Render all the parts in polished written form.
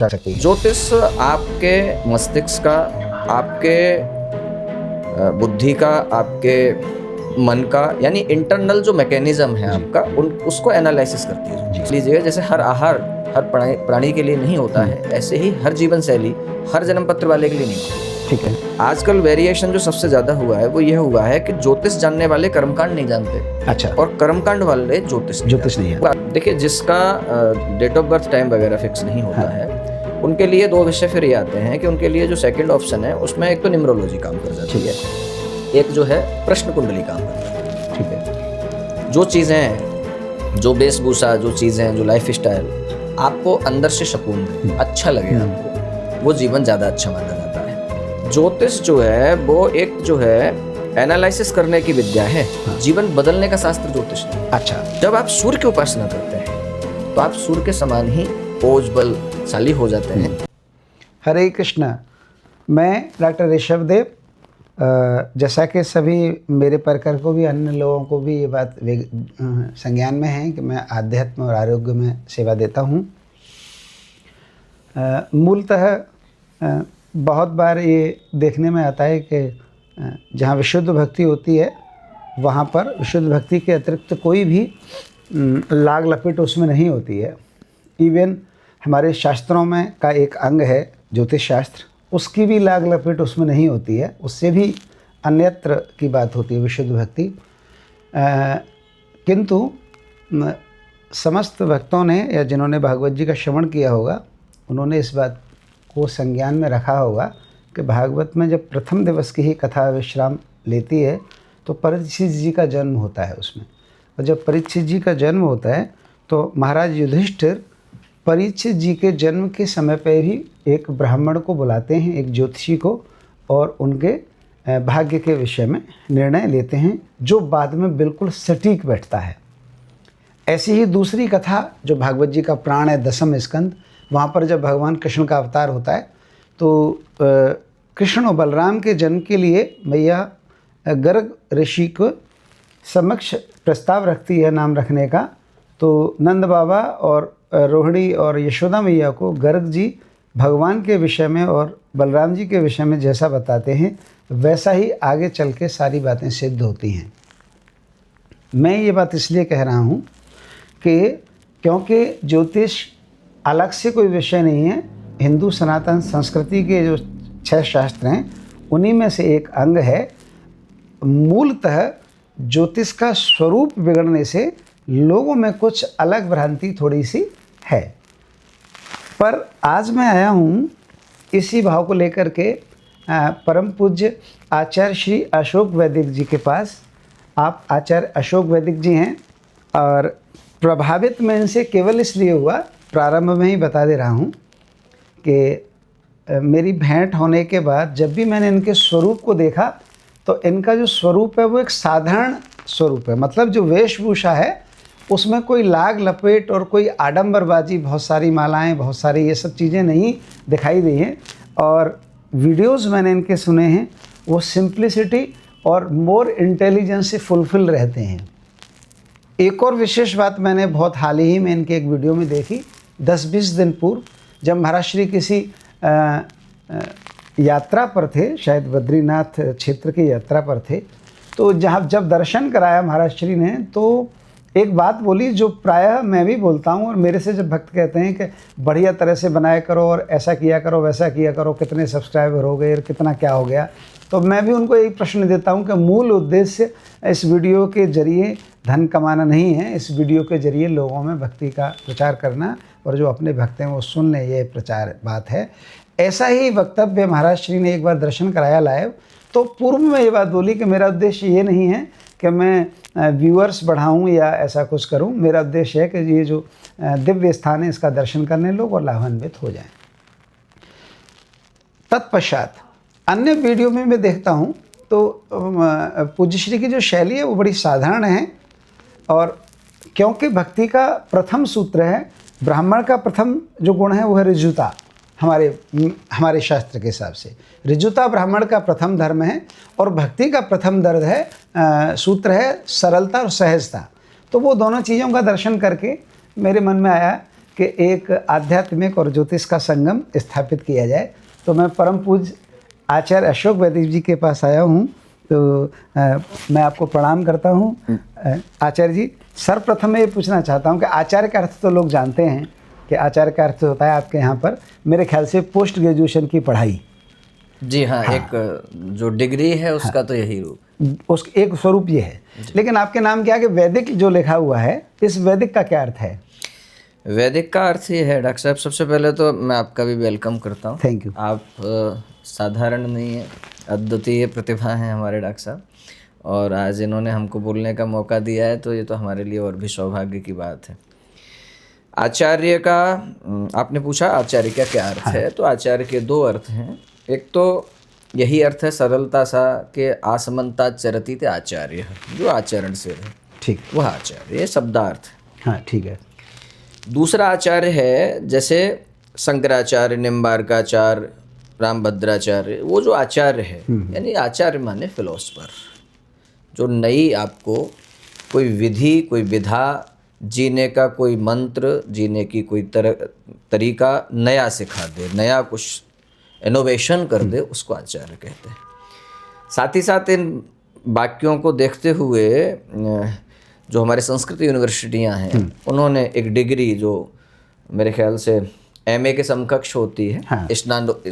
जा सकती है। ज्योतिष आपके मस्तिष्क का, आपके बुद्धि का, आपके मन का, यानी इंटरनल जो मैकेनिज्म है आपका, उसको एनालिसिस करती है। लीजिए, जैसे हर आहार हर प्राणी के लिए नहीं होता है, ऐसे ही हर जीवन शैली हर जन्म पत्र वाले के लिए नहीं होती। ठीक है। आजकल वेरिएशन जो सबसे ज्यादा हुआ है वो यह हुआ है कि ज्योतिष जानने वाले कर्मकांड नहीं जानते। अच्छा। और कर्मकांड वाले ज्योतिष नहीं है। देखिए, जिसका डेट ऑफ बर्थ टाइम वगैरह फिक्स नहीं होता है, उनके लिए दो विषय फिर ये आते हैं कि उनके लिए जो सेकंड ऑप्शन है उसमें एक तो न्यूमरोलॉजी काम कर जाती है, एक जो है प्रश्न कुंडली काम करती है। ठीक है। जो चीज़ें हैं, जो वेशभूषा, जो चीज़ें हैं, जो लाइफ स्टाइल आपको अंदर से सुकून दे, अच्छा लगे आपको, वो जीवन ज़्यादा अच्छा माना जाता है। ज्योतिष जो है वो एक जो है एनालिसिस करने की विद्या है, जीवन बदलने का शास्त्र ज्योतिष नहीं। अच्छा। जब आप सूर्य की उपासना करते हैं तो आप सूर्य के समान ही ओज बलशाली हो जाते हैं। हरे कृष्णा। मैं डॉक्टर ऋषभ देव, जैसा कि सभी मेरे परिकर को भी, अन्य लोगों को भी ये बात संज्ञान में है कि मैं आध्यात्म और आरोग्य में सेवा देता हूँ। मूलतः बहुत बार ये देखने में आता है कि जहाँ विशुद्ध भक्ति होती है वहाँ पर विशुद्ध भक्ति के अतिरिक्त कोई भी लाग लपेट उसमें नहीं होती है। इवन हमारे शास्त्रों में का एक अंग है ज्योतिष शास्त्र, उसकी भी लाग लपेट उसमें नहीं होती है, उससे भी अन्यत्र की बात होती है विशुद्ध भक्ति। किंतु समस्त भक्तों ने या जिन्होंने भागवत जी का श्रवण किया होगा उन्होंने इस बात को संज्ञान में रखा होगा कि भागवत में जब प्रथम दिवस की ही कथा विश्राम लेती है तो परीक्षित जी का जन्म होता है उसमें। और जब परीक्षित जी का जन्म होता है तो महाराज युधिष्ठिर परीक्षित जी के जन्म के समय पर ही एक ब्राह्मण को बुलाते हैं, एक ज्योतिषी को, और उनके भाग्य के विषय में निर्णय लेते हैं जो बाद में बिल्कुल सटीक बैठता है। ऐसी ही दूसरी कथा जो भागवत जी का प्राण है, दसम स्कंद, वहाँ पर जब भगवान कृष्ण का अवतार होता है तो कृष्ण और बलराम के जन्म के लिए मैया गर्ग ऋषि को समक्ष प्रस्ताव रखती है नाम रखने का। तो नंद बाबा और रोहिणी और यशोदा मैया को गर्ग जी भगवान के विषय में और बलराम जी के विषय में जैसा बताते हैं वैसा ही आगे चल के सारी बातें सिद्ध होती हैं। मैं ये बात इसलिए कह रहा हूँ कि क्योंकि ज्योतिष अलग से कोई विषय नहीं है, हिंदू सनातन संस्कृति के जो 6 शास्त्र हैं उन्हीं में से एक अंग है। मूलतः ज्योतिष का स्वरूप बिगड़ने से लोगों में कुछ अलग भ्रांति थोड़ी सी है। पर आज मैं आया हूँ इसी भाव को लेकर के परम पूज्य आचार्य श्री अशोक वैदिक जी के पास। आप आचार्य अशोक वैदिक जी हैं और प्रभावित मैं इनसे केवल इसलिए हुआ, प्रारंभ में ही बता दे रहा हूँ कि मेरी भेंट होने के बाद जब भी मैंने इनके स्वरूप को देखा तो इनका जो स्वरूप है वो एक साधारण स्वरूप है। मतलब जो वेशभूषा है उसमें कोई लाग लपेट और कोई आडंबरबाजी, बहुत सारी मालाएं, बहुत सारी ये सब चीज़ें नहीं दिखाई दी हैं। और वीडियोस मैंने इनके सुने हैं वो सिंप्लिसिटी और मोर इंटेलिजेंस से फुलफिल रहते हैं। एक और विशेष बात मैंने बहुत हाल ही में इनके एक वीडियो में देखी, 10-20 दिन पूर्व जब महाराज श्री किसी यात्रा पर थे, शायद बद्रीनाथ क्षेत्र की यात्रा पर थे, तो जब दर्शन कराया महाराज श्री ने तो एक बात बोली जो प्रायः मैं भी बोलता हूँ और मेरे से जब भक्त कहते हैं कि बढ़िया तरह से बनाया करो और ऐसा किया करो वैसा किया करो, कितने सब्सक्राइबर हो गए और कितना क्या हो गया, तो मैं भी उनको यही प्रश्न देता हूँ कि मूल उद्देश्य इस वीडियो के जरिए धन कमाना नहीं है, इस वीडियो के जरिए लोगों में भक्ति का प्रचार करना और जो अपने भक्त हैं वो सुन लें, ये प्रचार बात है। ऐसा ही वक्तव्य महाराज श्री ने एक बार दर्शन कराया लाइव, तो पूर्व में ये बात बोली कि मेरा उद्देश्य ये नहीं है कि मैं व्यूअर्स बढ़ाऊं या ऐसा कुछ करूं, मेरा उद्देश्य है कि ये जो दिव्य स्थान है इसका दर्शन करने लोग और लाभान्वित हो जाएं। तत्पश्चात अन्य वीडियो में मैं देखता हूं तो पूज्य श्री की जो शैली है वो बड़ी साधारण है। और क्योंकि भक्ति का प्रथम सूत्र है, ब्राह्मण का प्रथम जो गुण है वो है ऋजुता। हमारे शास्त्र के हिसाब से ऋजुता ब्राह्मण का प्रथम धर्म है और भक्ति का प्रथम दर्द है सूत्र है सरलता और सहजता। तो वो दोनों चीज़ों का दर्शन करके मेरे मन में आया कि एक आध्यात्मिक और ज्योतिष का संगम स्थापित किया जाए। तो मैं परम पूज्य आचार्य अशोक वैदिक जी के पास आया हूँ। तो मैं आपको प्रणाम करता हूँ आचार्य जी। सर्वप्रथम मैं ये पूछना चाहता हूँ कि आचार्य का अर्थ तो लोग जानते हैं कि आचार्य का अर्थ होता है आपके यहाँ पर मेरे ख्याल से पोस्ट ग्रेजुएशन की पढ़ाई। जी हाँ, एक जो डिग्री है उसका तो यही रूप, उस एक स्वरूप ये है। लेकिन आपके नाम क्या है कि वैदिक जो लिखा हुआ है, इस वैदिक का क्या अर्थ है? वैदिक का अर्थ ये है डॉक्टर साहब, सबसे पहले तो मैं आपका भी वेलकम करता हूँ। Thank you. आप साधारण नहीं है, अद्वितीय प्रतिभा हैं हमारे डॉक्टर साहब, और आज इन्होंने हमको बोलने का मौका दिया है तो ये तो हमारे लिए और भी सौभाग्य की बात है। आचार्य का आपने पूछा आचार्य का क्या अर्थ है, तो आचार्य के दो अर्थ हैं। एक तो यही अर्थ है सरलता सा कि आसमंता चरती थे आचार्य, जो आचरण से रहे, ठीक, वह आचार्य, ये शब्दार्थ है। हाँ ठीक है। दूसरा आचार्य है जैसे शंकराचार्य, निम्बार्काचार्य, रामभद्राचार्य, वो जो आचार्य है, यानी आचार्य माने फिलोसफर, जो नई आपको कोई विधि, कोई विधा, जीने का कोई मंत्र, जीने की कोई तरीका नया सिखा दे, नया कुछ इनोवेशन कर दे, उसको आचार्य कहते हैं। साथ ही साथ इन वाक्यों को देखते हुए जो हमारे संस्कृत यूनिवर्सिटियां हैं, उन्होंने एक डिग्री जो मेरे ख्याल से एमए के समकक्ष होती है, हाँ, स्नातकोत्तर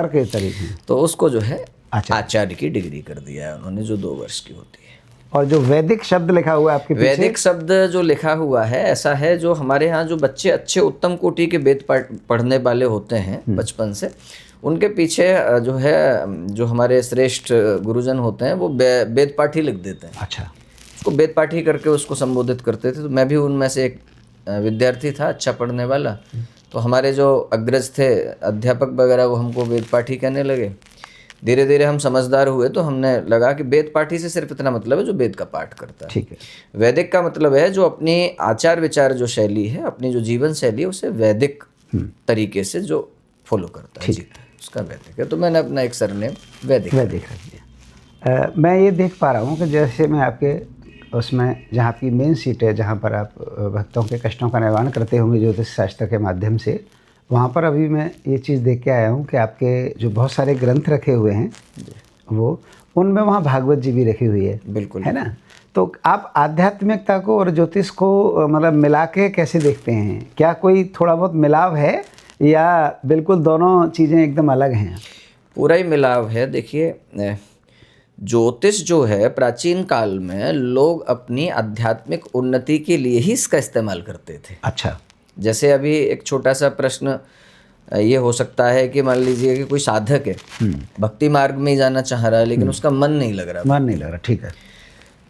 के तरीके, तो उसको जो है आचार्य की डिग्री कर दिया है उन्होंने, जो 2 वर्ष की होती है। और जो वैदिक शब्द लिखा हुआ है आपके पीछे, वैदिक शब्द जो लिखा हुआ है ऐसा है, जो हमारे यहाँ जो बच्चे अच्छे उत्तम कोटि के वेद पढ़ने वाले होते हैं बचपन से, उनके पीछे जो है, जो हमारे श्रेष्ठ गुरुजन होते हैं, वो वेद पाठी लिख देते हैं। अच्छा, उसको वेद पाठी करके उसको संबोधित करते थे। तो मैं भी उनमें से एक विद्यार्थी था, अच्छा पढ़ने वाला। तो हमारे जो अग्रज थे, अध्यापक वगैरह, वो हमको वेद पाठी कहने लगे। धीरे धीरे हम समझदार हुए तो हमने लगा कि वेद पाठी से सिर्फ इतना मतलब है जो वेद का पाठ करता है। ठीक है। वैदिक का मतलब है जो अपनी आचार विचार जो शैली है, अपनी जो जीवन शैली है, उसे वैदिक तरीके से जो फॉलो करता है, जीता है, उसका वैदिक है। तो मैंने अपना एक सरनेम वैदिक रख दिया। मैं ये देख पा रहा हूँ कि जैसे मैं आपके उसमें, जहाँ आपकी मेन सीट है, जहाँ पर आप भक्तों के कष्टों का निवारण करते होंगे ज्योतिष शास्त्र के माध्यम से, वहाँ पर अभी मैं ये चीज़ देख के आया हूँ कि आपके जो बहुत सारे ग्रंथ रखे हुए हैं, वो उनमें वहाँ भागवत जी भी रखी हुई है। बिल्कुल, है ना? तो आप आध्यात्मिकता को और ज्योतिष को मतलब मिला के कैसे देखते हैं? क्या कोई थोड़ा बहुत मिलाव है या बिल्कुल दोनों चीज़ें एकदम अलग हैं? पूरा ही मिलाव है। देखिए, ज्योतिष जो है प्राचीन काल में लोग अपनी आध्यात्मिक उन्नति के लिए ही इसका इस्तेमाल करते थे। अच्छा। जैसे अभी एक छोटा सा प्रश्न ये हो सकता है कि मान लीजिए कि कोई साधक है, भक्ति मार्ग में ही जाना चाह रहा है, लेकिन उसका मन नहीं लग रहा। ठीक है।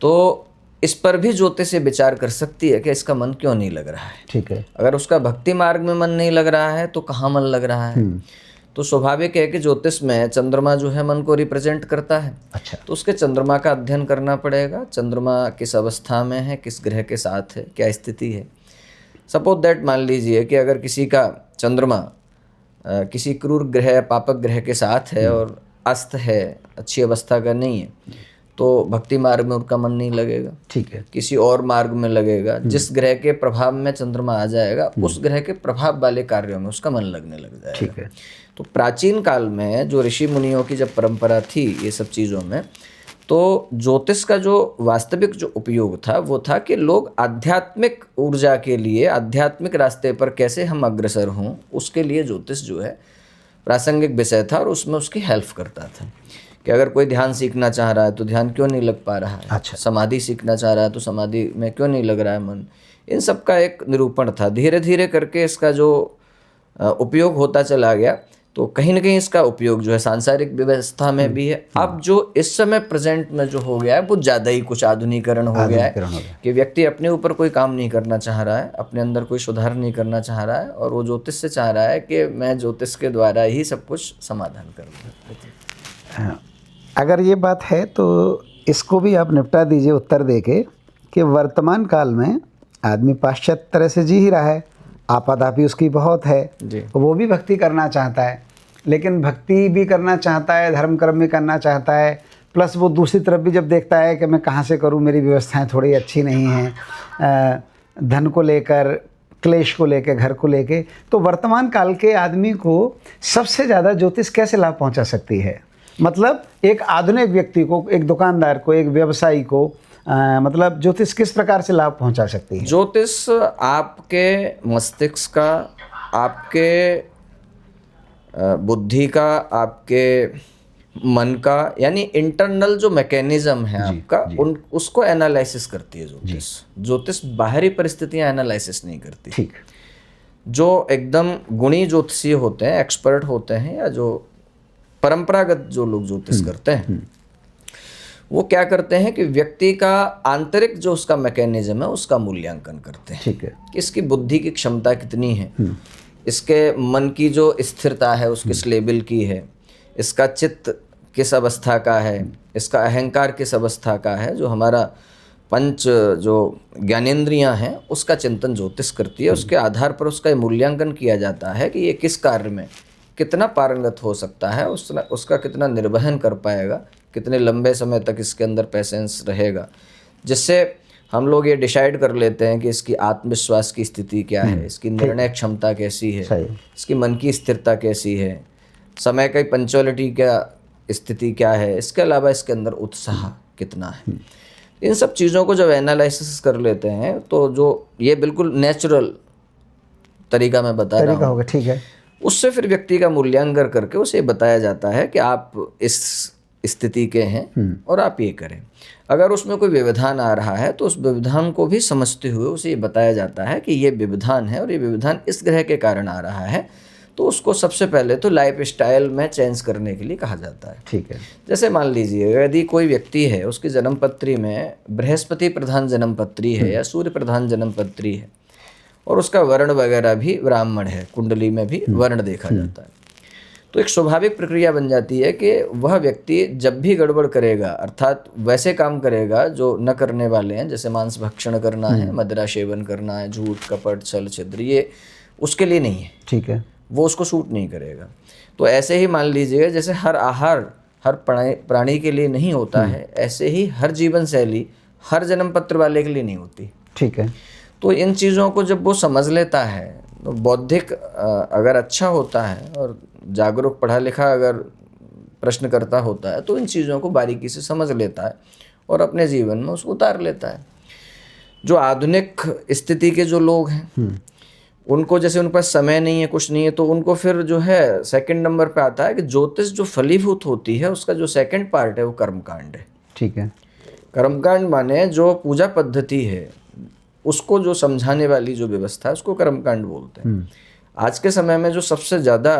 तो इस पर भी ज्योतिष से विचार कर सकती है कि इसका मन क्यों नहीं लग रहा है। ठीक है। अगर उसका भक्ति मार्ग में मन नहीं लग रहा है तो कहाँ मन लग रहा है? तो स्वाभाविक है कि ज्योतिष में चंद्रमा जो है मन को रिप्रेजेंट करता है। अच्छा। तो उसके चंद्रमा का अध्ययन करना पड़ेगा। चंद्रमा किस अवस्था में है, किस ग्रह के साथ है, क्या स्थिति है। सपोज दैट, मान लीजिए कि अगर किसी का चंद्रमा किसी क्रूर ग्रह, पापक ग्रह के साथ है और अस्त है, अच्छी अवस्था का नहीं है, तो भक्ति मार्ग में उनका मन नहीं लगेगा। ठीक है। किसी और मार्ग में लगेगा। जिस ग्रह के प्रभाव में चंद्रमा आ जाएगा, उस ग्रह के प्रभाव वाले कार्यों में उसका मन लगने लग जाएगा। ठीक है। तो प्राचीन काल में जो ऋषि मुनियों की जब परंपरा थी ये सब चीज़ों में, तो ज्योतिष का जो वास्तविक जो उपयोग था वो था कि लोग आध्यात्मिक ऊर्जा के लिए, आध्यात्मिक रास्ते पर कैसे हम अग्रसर हों, उसके लिए ज्योतिष जो है प्रासंगिक विषय था और उसमें उसकी हेल्प करता था। कि अगर कोई ध्यान सीखना चाह रहा है तो ध्यान क्यों नहीं लग पा रहा है। अच्छा। समाधि सीखना चाह रहा है तो समाधि में क्यों नहीं लग रहा है मन। इन सब का एक निरूपण था। धीरे धीरे करके इसका जो उपयोग होता चला गया, तो कहीं ना कहीं इसका उपयोग जो है सांसारिक व्यवस्था में भी है। अब जो इस समय प्रेजेंट में जो हो गया है वो ज़्यादा ही कुछ आधुनिकीकरण हो गया है कि व्यक्ति अपने ऊपर कोई काम नहीं करना चाह रहा है, अपने अंदर कोई सुधार नहीं करना चाह रहा है, और वो ज्योतिष से चाह रहा है कि मैं ज्योतिष के द्वारा ही सब कुछ समाधान करूँ। अगर ये बात है तो इसको भी आप निपटा दीजिए उत्तर देके कि वर्तमान काल में आदमी पाश्चात्य तरह से जी ही रहा है, आपाधापी उसकी बहुत है जी। वो भी भक्ति करना चाहता है, लेकिन भक्ति भी करना चाहता है, धर्म कर्म भी करना चाहता है, प्लस वो दूसरी तरफ भी जब देखता है कि मैं कहाँ से करूँ, मेरी व्यवस्थाएं थोड़ी अच्छी नहीं हैं, धन को लेकर, क्लेश को लेकर, घर को लेकर, तो वर्तमान काल के आदमी को सबसे ज़्यादा ज्योतिष कैसे लाभ पहुंचा सकती है? मतलब एक आधुनिक व्यक्ति को, एक दुकानदार को, एक व्यवसायी को मतलब ज्योतिष किस प्रकार से लाभ पहुंचा सकती है? ज्योतिष आपके मस्तिष्क का, आपके बुद्धि का, आपके मन का, यानी इंटरनल जो मैकेनिज्म है आपका, उसको एनालिसिस करती है ज्योतिष। ज्योतिष बाहरी परिस्थितियां एनालिसिस नहीं करती। ठीक। जो एकदम गुणी ज्योतिषी होते हैं, एक्सपर्ट होते हैं, या जो परंपरागत जो लोग ज्योतिष करते हैं, वो क्या करते हैं कि व्यक्ति का आंतरिक जो उसका मैकेनिज्म है उसका मूल्यांकन करते हैं। ठीक है। कि इसकी बुद्धि की क्षमता कितनी है, इसके मन की जो स्थिरता है उसकी किस लेवल की है, इसका चित्त किस अवस्था का है, इसका अहंकार किस अवस्था का है। जो हमारा पंच जो ज्ञानेंद्रियां हैं उसका चिंतन ज्योतिष करती है। उसके आधार पर उसका मूल्यांकन किया जाता है कि ये किस कार्य में कितना पारंगत हो सकता है, उसका कितना निर्वहन कर पाएगा, कितने लंबे समय तक इसके अंदर पैसेंस रहेगा, जिससे हम लोग ये डिसाइड कर लेते हैं कि इसकी आत्मविश्वास की स्थिति क्या है, इसकी निर्णय क्षमता कैसी है, इसकी मन की स्थिरता कैसी है, समय की पंक्चुअलिटी क्या स्थिति क्या है, इसके अलावा इसके अंदर उत्साह कितना है। इन सब चीज़ों को जब एनालिसिस कर लेते हैं तो जो ये बिल्कुल नेचुरल तरीका मैं बता रहा हूँ, ठीक है, उससे फिर व्यक्ति का मूल्यांकन करके उसे बताया जाता है कि आप इस स्थिति के हैं और आप ये करें। अगर उसमें कोई व्यवधान आ रहा है तो उस व्यवधान को भी समझते हुए उसे ये बताया जाता है कि ये व्यवधान है और ये व्यवधान इस ग्रह के कारण आ रहा है, तो उसको सबसे पहले तो लाइफ स्टाइल में चेंज करने के लिए कहा जाता है। ठीक है। जैसे मान लीजिए यदि कोई व्यक्ति है, उसकी जन्मपत्री में बृहस्पति प्रधान जन्मपत्री है या सूर्य प्रधान जन्मपत्री है और उसका वर्ण वगैरह भी ब्राह्मण है, कुंडली में भी वर्ण देखा जाता है, तो एक स्वाभाविक प्रक्रिया बन जाती है कि वह व्यक्ति जब भी गड़बड़ करेगा, अर्थात वैसे काम करेगा जो न करने वाले हैं, जैसे मांस भक्षण करना है, मदिरा सेवन करना है, झूठ कपट छल छिद्र, ये उसके लिए नहीं है। ठीक है। वो उसको सूट नहीं करेगा। तो ऐसे ही मान लीजिए जैसे हर आहार हर प्राणी के लिए नहीं होता है, ऐसे ही हर जीवन शैली हर जन्म पत्र वाले के लिए नहीं होती। ठीक है। तो इन चीज़ों को जब वो समझ लेता है तो बौद्धिक अगर अच्छा होता है और जागरूक पढ़ा लिखा अगर प्रश्न करता होता है तो इन चीज़ों को बारीकी से समझ लेता है और अपने जीवन में उसको उतार लेता है। जो आधुनिक स्थिति के जो लोग हैं उनको जैसे उनके पास समय नहीं है, कुछ नहीं है, तो उनको फिर जो है सेकंड नंबर पे आता है कि ज्योतिष जो फलीभूत होती है उसका जो सेकंड पार्ट है वो कर्मकांड है। ठीक है। कर्मकांड माने जो पूजा पद्धति है उसको जो समझाने वाली जो व्यवस्था है उसको कर्मकांड बोलते हैं। आज के समय में जो सबसे ज़्यादा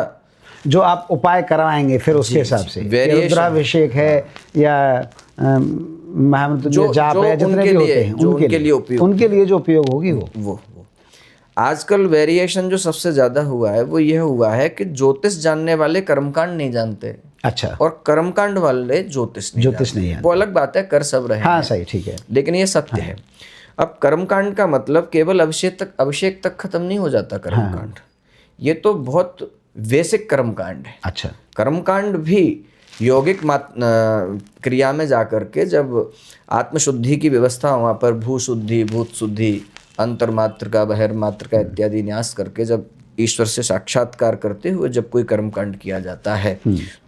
जो आप उपाय करवाएंगे फिर उसके हिसाब से, रुद्राभिषेक है या जो जाप है, जितने भी होते हैं उनके लिए जो उपयोग होगी वो आजकल वेरिएशन जो सबसे ज़्यादा हुआ है वो यह हुआ है कि ज्योतिष जानने वाले कर्मकांड नहीं जानते। अच्छा। और कर्मकांड वाले ज्योतिष नहीं जानते। वो अलग बात है, कर सब रहे हाँ, सही, ठीक है, लेकिन ये सत्य है। अब कर्मकांड का मतलब केवल अभिषेक तक खत्म नहीं हो जाता कर्मकांड। ये तो बहुत बेसिक कर्मकांड है। अच्छा। कर्मकांड भी यौगिक क्रिया में जाकर के जब आत्मशुद्धि की व्यवस्था वहाँ पर भू शुद्धि, भूत शुद्धि, अंतर्मात्र का, बहिर्मात्र का इत्यादि न्यास करके जब ईश्वर से साक्षात्कार करते हुए जब कोई कर्मकांड किया जाता है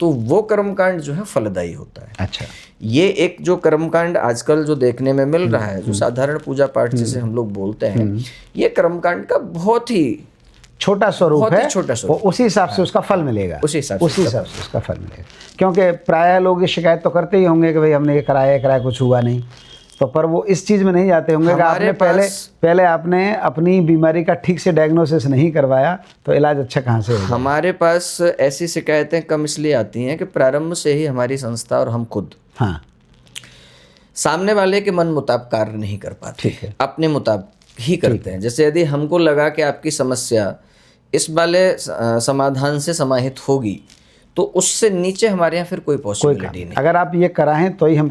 तो वो कर्मकांड जो है फलदायी होता है। अच्छा। ये एक जो कर्मकांड आजकल जो देखने में मिल रहा है, जो साधारण पूजा पाठ जिसे हम लोग बोलते हैं, ये कर्मकांड का बहुत ही छोटा स्वरूप है, छोटा स्वरूप, उसी हिसाब से उसका फल मिलेगा, उसी हिसाब से उसका फल मिलेगा। क्योंकि प्रायः लोग ये शिकायत तो करते ही होंगे कि भाई हमने ये कराया कुछ हुआ नहीं, तो पर वो इस चीज़ में नहीं जाते होंगे कि आपने पहले आपने अपनी बीमारी का ठीक से डायग्नोसिस नहीं करवाया तो इलाज अच्छा कहाँ से होगा। हमारे पास ऐसी शिकायतें कम इसलिए आती हैं कि प्रारंभ से ही हमारी संस्था और हम खुद सामने वाले के मन मुताबिक कार्य नहीं कर पाते। ठीक है। अपने मुताबिक ही करते हैं। जैसे यदि हमको लगा कि आपकी समस्या इस वाले समाधान से समाहित होगी तो उससे नीचे हमारे यहाँ फिर कोई पॉसिबिलिटी नहीं। अगर आप ये कराएं तो ही हम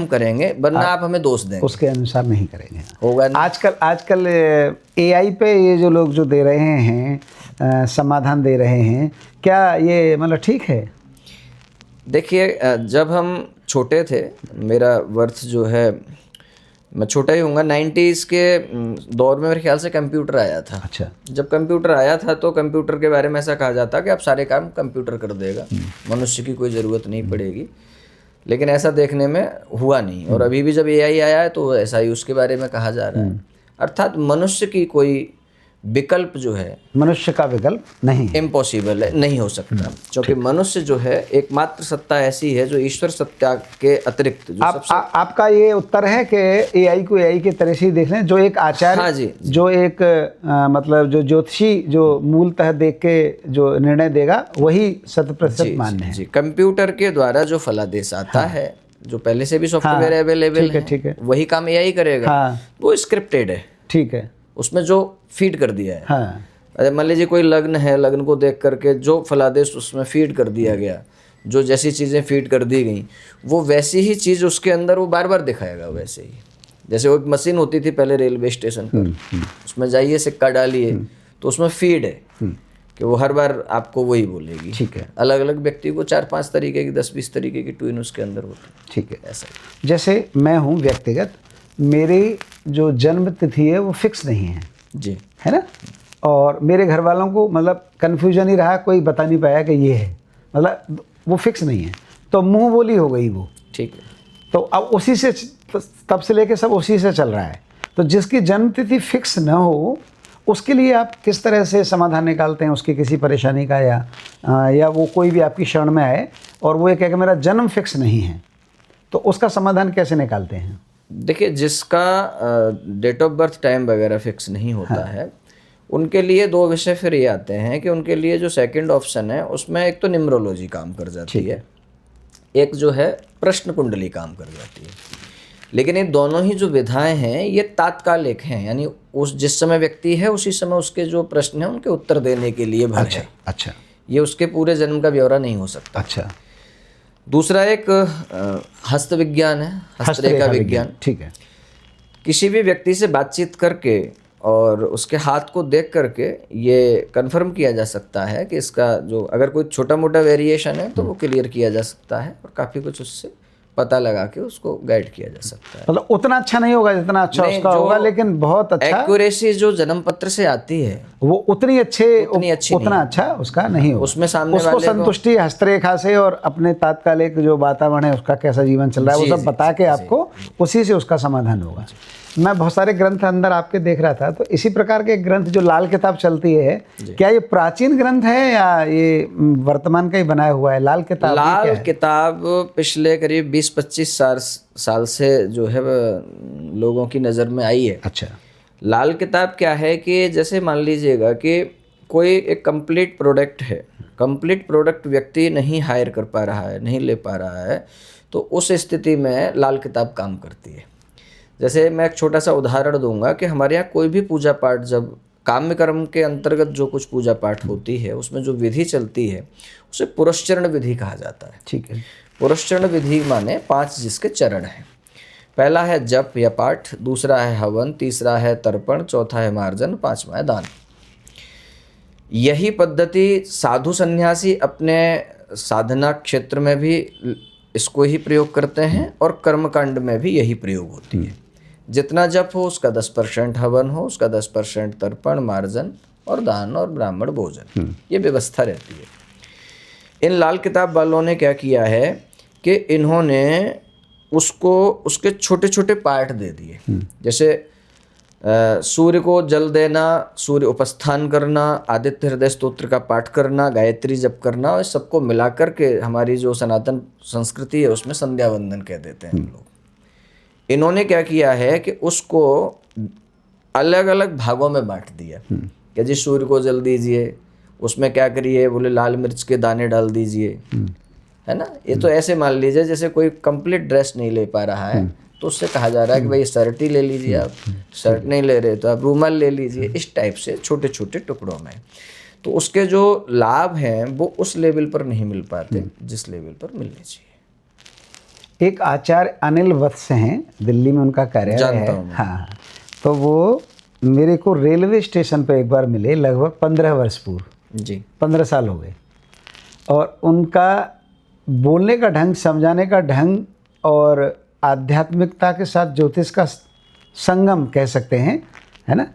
करेंगे, वरना आप हमें दोष देंगे, उसके अनुसार नहीं करेंगे, होगा नहीं। आजकल AI पे ये जो लोग जो दे रहे हैं समाधान दे रहे हैं, क्या ये मतलब ठीक है? देखिए, जब हम छोटे थे, मेरा वर्ष जो है मैं छोटा ही हूँगा, 90s के दौर में मेरे ख्याल से कंप्यूटर आया था। अच्छा। जब कंप्यूटर आया था तो कंप्यूटर के बारे में ऐसा कहा जाता कि अब सारे काम कंप्यूटर कर देगा, मनुष्य की कोई ज़रूरत नहीं पड़ेगी। लेकिन ऐसा देखने में हुआ नहीं, और अभी भी जब AI आया है तो ऐसा ही उसके बारे में कहा जा रहा है। अर्थात मनुष्य की कोई विकल्प जो है, मनुष्य का विकल्प नहीं है। इम्पॉसिबल है, नहीं हो सकता, क्योंकि मनुष्य जो है एकमात्र सत्ता ऐसी है जो ईश्वर सत्ता के अतिरिक्त जो आपका ये उत्तर है कि AI को AI के तरह से ही देख लें, जो एक आचार्य, हाँ जी, जो एक मतलब जो ज्योतिषी जो मूलतः देख के जो निर्णय देगा वही 100% मान्य है। जी, कंप्यूटर के द्वारा जो फलादेश आता है, जो पहले से भी सॉफ्टवेयर अवेलेबल है, ठीक है, वही काम AI करेगा। वो स्क्रिप्टेड है, ठीक है, उसमें जो फीड कर दिया है। हाँ। अरे मान लीजिए कोई लग्न है, लग्न को देख करके जो फलादेश उसमें फीड कर दिया गया, जो जैसी चीज़ें फीड कर दी गई, वो वैसी ही चीज़ उसके अंदर वो बार बार दिखाएगा वैसे ही। जैसे वो एक मशीन होती थी पहले रेलवे स्टेशन पर, उसमें जाइए सिक्का डालिए, तो उसमें फीड है कि वो हर बार आपको वही बोलेगी। ठीक है। अलग अलग व्यक्ति को 4-5 तरीके की, 10-20 तरीके की ट्यून उसके अंदर होती है। ठीक है। ऐसा जैसे मैं हूँ व्यक्तिगत, मेरी जो जन्म तिथि है वो फिक्स नहीं है जी, है ना, और मेरे घर वालों को मतलब कन्फ्यूजन ही रहा, कोई बता नहीं पाया कि ये है, मतलब वो फिक्स नहीं है, तो मुंह बोली हो गई वो। ठीक है। तो अब उसी से तब से लेके सब उसी से चल रहा है। तो जिसकी जन्म तिथि फिक्स न हो उसके लिए आप किस तरह से समाधान निकालते हैं उसकी किसी परेशानी का, या वो कोई भी आपकी शरण में आए और वो ये कहे कि मेरा जन्म फिक्स नहीं है, तो उसका समाधान कैसे निकालते हैं? देखिए, जिसका डेट ऑफ बर्थ टाइम वगैरह फिक्स नहीं होता है, उनके लिए दो विषय फिर ये आते हैं कि उनके लिए जो सेकंड ऑप्शन है उसमें एक तो न्यूमरोलॉजी काम कर जाती है, एक जो है प्रश्न कुंडली काम कर जाती है। लेकिन ये दोनों ही जो विधाएं हैं ये तात्कालिक हैं, यानी उस जिस समय व्यक्ति है उसी समय उसके जो प्रश्न हैं उनके उत्तर देने के लिए भर है। अच्छा। ये उसके पूरे जन्म का ब्यौरा नहीं हो सकता। अच्छा। दूसरा एक हस्त विज्ञान है, हस्तरेखा विज्ञान। ठीक है। किसी भी व्यक्ति से बातचीत करके और उसके हाथ को देख करके ये कंफर्म किया जा सकता है कि इसका जो अगर कोई छोटा मोटा वेरिएशन है तो वो क्लियर किया जा सकता है और काफ़ी कुछ उससे पता लगा के उसको गाइड किया जा सकता है। मतलब उतना अच्छा नहीं होगा जितना अच्छा उसका होगा, लेकिन बहुत अच्छा एक्यूरेसी जो जन्म पत्र से आती है वो उतना अच्छा उसका नहीं होगा। उसमें सामने उसको संतुष्टि हस्तरेखा से और अपने तात्कालिक जो वातावरण है उसका कैसा जीवन चल रहा है वो सब बता के आपको उसी से उसका समाधान होगा। मैं बहुत सारे ग्रंथ अंदर आपके देख रहा था, तो इसी प्रकार के ग्रंथ जो लाल किताब चलती है, क्या ये प्राचीन ग्रंथ है या ये वर्तमान का ही बनाया हुआ है? लाल किताब पिछले करीब 20-25 साल से जो है लोगों की नज़र में आई है। अच्छा। लाल किताब क्या है कि जैसे मान लीजिएगा कि कोई एक कंप्लीट प्रोडक्ट है, कंप्लीट प्रोडक्ट व्यक्ति नहीं हायर कर पा रहा है, नहीं ले पा रहा है, तो उस स्थिति में लाल किताब काम करती है। जैसे मैं एक छोटा सा उदाहरण दूंगा कि हमारे यहाँ कोई भी पूजा पाठ, जब काम्य कर्म के अंतर्गत जो कुछ पूजा पाठ होती है उसमें जो विधि चलती है उसे पुरस्चरण विधि कहा जाता है। ठीक है। पुरस्चरण विधि माने 5 जिसके चरण हैं। पहला है जप या पाठ, दूसरा है हवन, तीसरा है तर्पण, चौथा है मार्जन, 5वां है दान। यही पद्धति साधु सन्यासी अपने साधना क्षेत्र में भी इसको ही प्रयोग करते हैं और कर्मकांड में भी यही प्रयोग होती है। जितना जप हो उसका 10% हवन हो, उसका 10% तर्पण, मार्जन और दान और ब्राह्मण भोजन, ये व्यवस्था रहती है। इन लाल किताब वालों ने क्या किया है कि इन्होंने उसको उसके छोटे छोटे पार्ट दे दिए। जैसे सूर्य को जल देना, सूर्य उपस्थान करना, आदित्य हृदय स्तोत्र का पाठ करना, गायत्री जप करना, और सबको मिला करके हमारी जो सनातन संस्कृति है उसमें संध्या वंदन कह देते हैं हम लोग। इन्होंने क्या किया है कि उसको अलग अलग भागों में बांट दिया कि जी सूर्य को जल दीजिए, उसमें क्या करिए, बोले लाल मिर्च के दाने डाल दीजिए, है ना। ये तो ऐसे मान लीजिए जैसे कोई कंप्लीट ड्रेस नहीं ले पा रहा है तो उससे कहा जा रहा है कि भाई शर्ट ही ले लीजिए, आप शर्ट नहीं ले रहे तो आप रूमाल ले लीजिए, इस टाइप से छोटे छोटे टुकड़ों में। तो उसके जो लाभ हैं वो उस लेवल पर नहीं मिल पाते जिस लेवल पर मिलने चाहिए। एक आचार्य अनिल वत्स हैं, दिल्ली में उनका कार्यालय है। हाँ, तो वो मेरे को रेलवे स्टेशन पर एक बार मिले, लगभग 15 वर्ष पूर्व जी, 15 साल हो गए, और उनका बोलने का ढंग, समझाने का ढंग और आध्यात्मिकता के साथ ज्योतिष का संगम कह सकते हैं, है ना,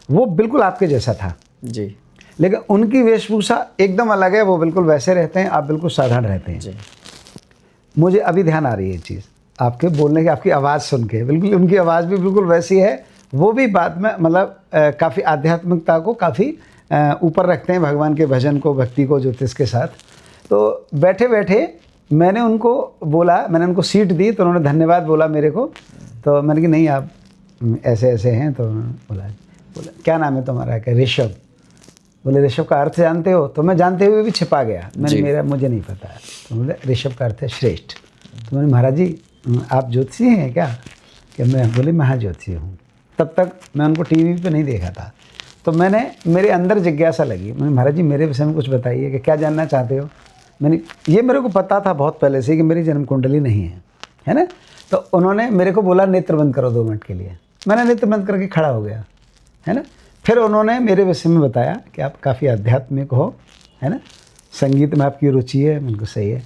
वो बिल्कुल आपके जैसा था। जी लेकिन उनकी वेशभूषा एकदम अलग है, वो बिल्कुल वैसे रहते हैं, आप बिल्कुल साधारण रहते हैं। जी। मुझे अभी ध्यान आ रही है ये चीज़ आपके बोलने की, आपकी आवाज़ सुन के, बिल्कुल उनकी आवाज़ भी बिल्कुल वैसी है। वो भी बाद में मतलब काफ़ी आध्यात्मिकता को काफ़ी ऊपर रखते हैं, भगवान के भजन को, भक्ति को, ज्योतिष के साथ। तो बैठे बैठे मैंने उनको बोला, मैंने उनको सीट दी तो उन्होंने धन्यवाद बोला मेरे को। तो मैंने कहा नहीं आप ऐसे ऐसे हैं। तो बोला क्या नाम है तुम्हारा? क्या ऋषभ। बोले ऋषभ का अर्थ जानते हो? तो मैं जानते हुए भी छिपा गया, मैंने मुझे नहीं पता है। तो बोले ऋषभ का अर्थ है श्रेष्ठ। तो मैंने महाराज जी आप ज्योतिषी हैं क्या? कि मैं बोले मैं हाँ ज्योतिषी हूँ। तब तक मैं उनको टीवी पे नहीं देखा था। तो मैंने मेरे अंदर जिज्ञासा लगी, मैंने महाराज जी मेरे विषय में कुछ बताइए कि क्या जानना चाहते हो। ये मेरे को पता था बहुत पहले से कि मेरी जन्म कुंडली नहीं है ना। तो उन्होंने मेरे को बोला नेत्र बंद करो 2 मिनट के लिए। मैंने नेत्र बंद करके खड़ा हो गया, है ना। फिर उन्होंने मेरे विषय में बताया कि आप काफ़ी आध्यात्मिक हो, है ना, संगीत में आपकी रुचि है। मैंने कहा सही है।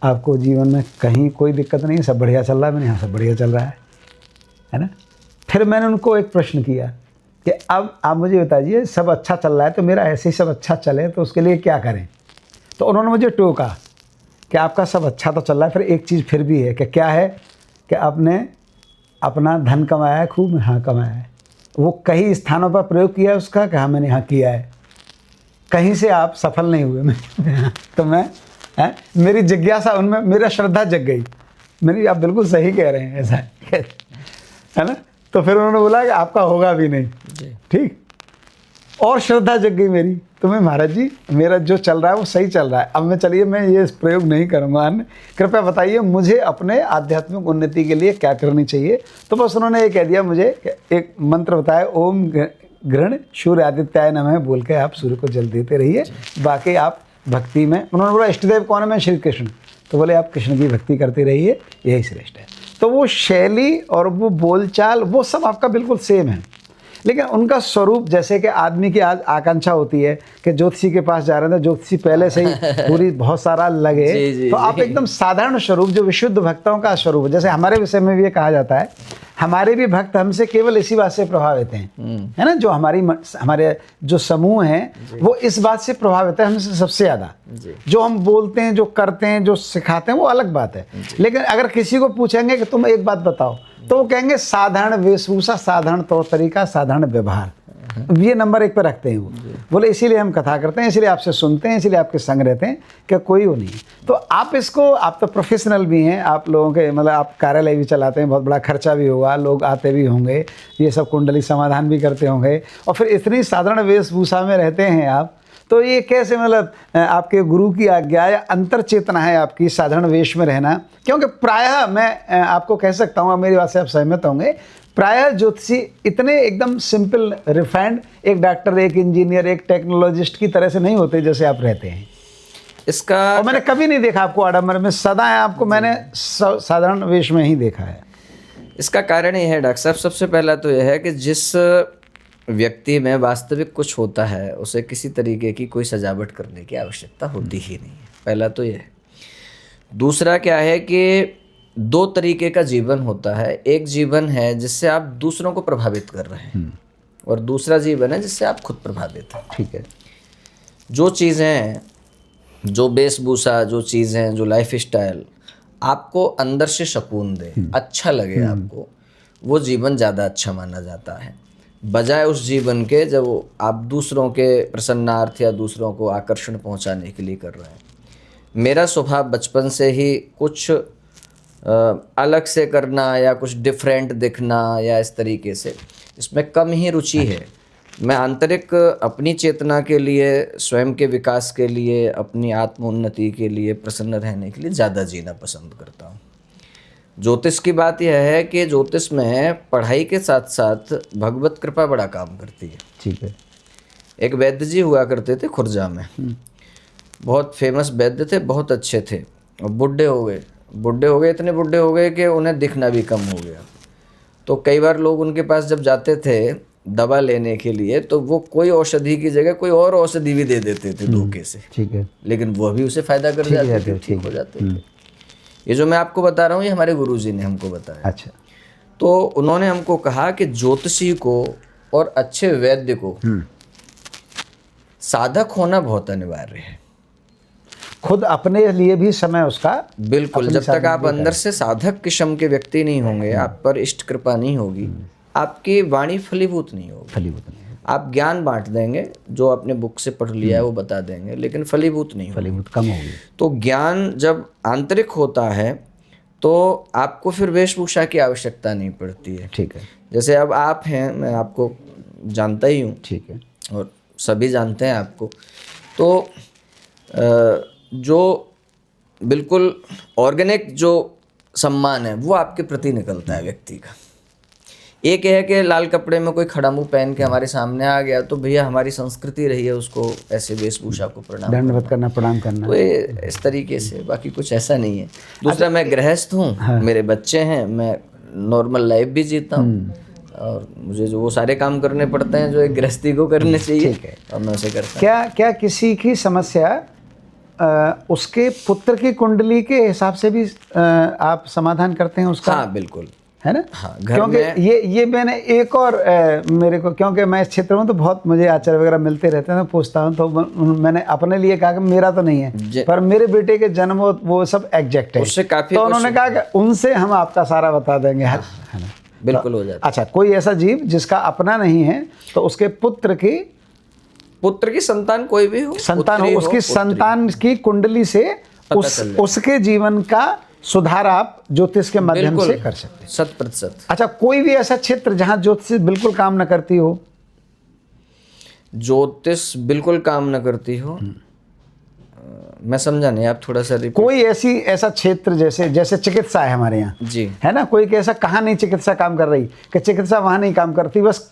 आपको जीवन में कहीं कोई दिक्कत नहीं, सब बढ़िया चल रहा है। मैंने यहाँ सब बढ़िया चल रहा है ना। फिर मैंने उनको एक प्रश्न किया कि अब आप मुझे बताइए, सब अच्छा चल रहा है तो मेरा ऐसे ही सब अच्छा चले तो उसके लिए क्या करें। तो उन्होंने मुझे टोका कि आपका सब अच्छा तो चल रहा है, फिर एक चीज़ फिर भी है कि क्या है कि आपने अपना धन कमाया है खूब। हाँ कमाया है। वो कई स्थानों पर प्रयोग किया है उसका कि हाँ मैंने यहाँ किया है। कहीं से आप सफल नहीं हुए। तो मैं मेरी जिज्ञासा उनमें, मेरा श्रद्धा जग गई। मैंने आप बिल्कुल सही कह रहे हैं, ऐसा है ना। तो फिर उन्होंने बोला कि आपका होगा भी नहीं, ठीक। और श्रद्धा जग गई मेरी। तो मैं महाराज जी मेरा जो चल रहा है वो सही चल रहा है, अब मैं चलिए मैं ये प्रयोग नहीं करूँगा। कृपया बताइए मुझे अपने आध्यात्मिक उन्नति के लिए क्या करनी चाहिए। तो बस उन्होंने ये कह दिया मुझे, एक मंत्र बताया, ओम ग्रहण सूर्य आदित्याय नमः बोल के आप सूर्य को जल देते रहिए, बाकी आप भक्ति में। उन्होंने बोला इष्टदेव कौन है? मैं श्री कृष्ण। तो बोले आप कृष्ण की भक्ति करते रहिए, यही श्रेष्ठ है। तो वो शैली और वो बोलचाल वो सब आपका बिल्कुल सेम है, लेकिन उनका स्वरूप, जैसे कि आदमी की आज आकांक्षा होती है कि ज्योतिषी के पास जा रहे हैं तो ज्योतिषी पहले से ही पूरी बहुत सारा लगे। तो आप एकदम साधारण स्वरूप जो विशुद्ध भक्तों का स्वरूप है। जैसे हमारे विषय में भी ये कहा जाता है, हमारे भी भक्त हमसे केवल इसी बात से प्रभावित हैं, है ना। जो हमारे जो समूह हैं वो इस बात से प्रभावित है हमसे सबसे ज़्यादा। जो हम बोलते हैं, जो करते हैं, जो सिखाते हैं वो अलग बात है। लेकिन अगर किसी को पूछेंगे कि तुम एक बात बताओ, तो वो कहेंगे साधारण वेशभूषा, साधारण तौर तरीका, साधारण व्यवहार, ये नंबर 1 पे रखते हैं वो। बोले इसीलिए हम कथा करते हैं, इसीलिए आपसे सुनते हैं, इसीलिए आपके संग रहते हैं, क्या कोई वो नहीं। तो आप इसको, आप तो प्रोफेशनल भी हैं, आप लोगों के मतलब आप कार्यालय भी चलाते हैं, बहुत बड़ा खर्चा भी होगा, लोग आते भी होंगे, ये सब कुंडली समाधान भी करते होंगे, और फिर इतनी साधारण वेशभूषा में रहते हैं आप। तो ये कैसे मतलब आपके गुरु की आज्ञा या अंतर चेतना है आपकी साधारण वेश में रहना? क्योंकि प्रायः मैं आपको कह सकता हूँ, मेरी बात से आप सहमत होंगे, प्रायः ज्योतिषी इतने एकदम सिंपल रिफाइंड, एक डॉक्टर, एक इंजीनियर, एक टेक्नोलॉजिस्ट की तरह से नहीं होते जैसे आप रहते हैं। इसका और मैंने कभी नहीं देखा आपको आडंबर में, सदा है आपको मैंने साधारण वेश में ही देखा है। इसका कारण ये है डॉक्टर साहब, सबसे पहला तो यह है कि जिस व्यक्ति में वास्तविक कुछ होता है उसे किसी तरीके की कोई सजावट करने की आवश्यकता होती ही नहीं है, पहला तो यह है। दूसरा क्या है कि 2 तरीके का जीवन होता है, एक जीवन है जिससे आप दूसरों को प्रभावित कर रहे हैं, और दूसरा जीवन है जिससे आप खुद प्रभावित हैं। ठीक है। जो चीज़ें, जो वेशभूषा, जो चीज़ें, जो लाइफ स्टाइल आपको अंदर से सुकून दे, अच्छा लगे आपको, वो जीवन ज़्यादा अच्छा माना जाता है, बजाय उस जीवन के जब आप दूसरों के प्रसन्नार्थ या दूसरों को आकर्षण पहुंचाने के लिए कर रहे हैं। मेरा स्वभाव बचपन से ही कुछ अलग से करना या कुछ डिफरेंट दिखना या इस तरीके से, इसमें कम ही रुचि है। मैं आंतरिक अपनी चेतना के लिए, स्वयं के विकास के लिए, अपनी आत्मोन्नति के लिए, प्रसन्न रहने के लिए ज़्यादा जीना पसंद करता हूँ। ज्योतिष की बात यह है कि ज्योतिष में पढ़ाई के साथ साथ भगवत कृपा बड़ा काम करती है। ठीक है। एक वैद्य जी हुआ करते थे खुर्जा में, बहुत फेमस वैद्य थे, बहुत अच्छे थे, और बूढ़े हो गए, इतने बूढ़े हो गए कि उन्हें दिखना भी कम हो गया। तो कई बार लोग उनके पास जब जाते थे दवा लेने के लिए, तो वो कोई औषधि की जगह कोई और औषधि भी दे देते थे धोखे से। ठीक है। लेकिन वो भी उसे फायदा कर जाते थे, ठीक हो जाते थे। ये जो मैं आपको बता रहा हूँ ये हमारे गुरुजी ने हमको बताया। अच्छा। तो उन्होंने हमको कहा कि ज्योतिषी को और अच्छे वैद्य को साधक होना बहुत अनिवार्य है। खुद अपने लिए भी समय उसका बिल्कुल, जब तक आप अंदर से साधक किस्म के व्यक्ति नहीं होंगे, आप पर इष्ट कृपा नहीं होगी, आपकी वाणी फलीभूत नहीं होगी। आप ज्ञान बांट देंगे, जो आपने बुक से पढ़ लिया है वो बता देंगे, लेकिन फलीभूत नहीं होगी, फलीभूत कम होगी। तो ज्ञान जब आंतरिक होता है तो आपको फिर वेशभूषा की आवश्यकता नहीं पड़ती है। ठीक है। जैसे अब आप हैं, मैं आपको जानता ही हूँ, ठीक है, और सभी जानते हैं आपको, तो जो बिल्कुल ऑर्गेनिक जो सम्मान है वो आपके प्रति निकलता है व्यक्ति का। एक है कि लाल कपड़े में कोई खड़ा मुंह पहन के हमारे सामने आ गया तो भैया हमारी संस्कृति रही है उसको ऐसे वेशभूषा को दंडवत करना, प्रणाम करना, तो ये इस तरीके से, बाकी कुछ ऐसा नहीं है। दूसरा, मैं गृहस्थ हूँ, मेरे बच्चे हैं, मैं नॉर्मल लाइफ भी जीता हूँ, और मुझे जो वो सारे काम करने पड़ते हैं जो एक गृहस्थी को करने चाहिए, और मैं उसे करता हूँ। क्या किसी की समस्या उसके पुत्र की कुंडली के हिसाब से भी आप समाधान करते हैं उसका? हाँ बिल्कुल, है ना। हाँ, क्योंकि ये मैंने एक और मेरे को, क्योंकि मैं इस क्षेत्र में तो बहुत मुझे आचार्य वगैरह मिलते रहते हैं, तो पूछता हूँ, तो मैंने अपने लिए कहा कि मेरा तो नहीं है, पर मेरे बेटे के जन्म वो सब एग्जैक्ट है, उससे काफी, तो उन्होंने कहा कि उनसे हम आपका सारा बता देंगे। है ना, बिल्कुल हो जाता। अच्छा, कोई ऐसा जीव जिसका अपना नहीं है तो उसके पुत्र की संतान कोई भी हो, संतान हो, उसकी संतान की कुंडली से उसके जीवन का सुधार आप ज्योतिष के माध्यम से कर सकते हैं 100%। अच्छा, कोई भी ऐसा क्षेत्र जहां ज्योतिष बिल्कुल काम न करती हो? ज्योतिष बिल्कुल काम न करती हो, मैं समझा नहीं, आप थोड़ा सा रिपीट। कोई ऐसा क्षेत्र जैसे चिकित्सा है हमारे यहाँ जी, है ना, कोई कैसा कहाँ नहीं चिकित्सा काम कर रही, कि चिकित्सा वहाँ नहीं काम करती, बस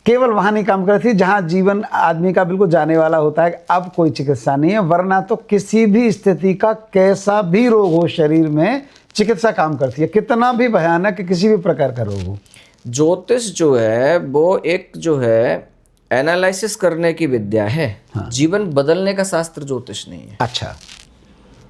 केवल वहाँ नहीं काम करती जहाँ जीवन आदमी का बिल्कुल जाने वाला होता है, अब कोई चिकित्सा नहीं है, वरना तो किसी भी स्थिति का कैसा भी रोग हो शरीर में चिकित्सा काम करती है, कितना भी भयानक किसी भी प्रकार का रोग हो। ज्योतिष जो है वो एक जो है एनालिसिस करने की विद्या है। हाँ। जीवन बदलने का शास्त्र ज्योतिष नहीं है। अच्छा,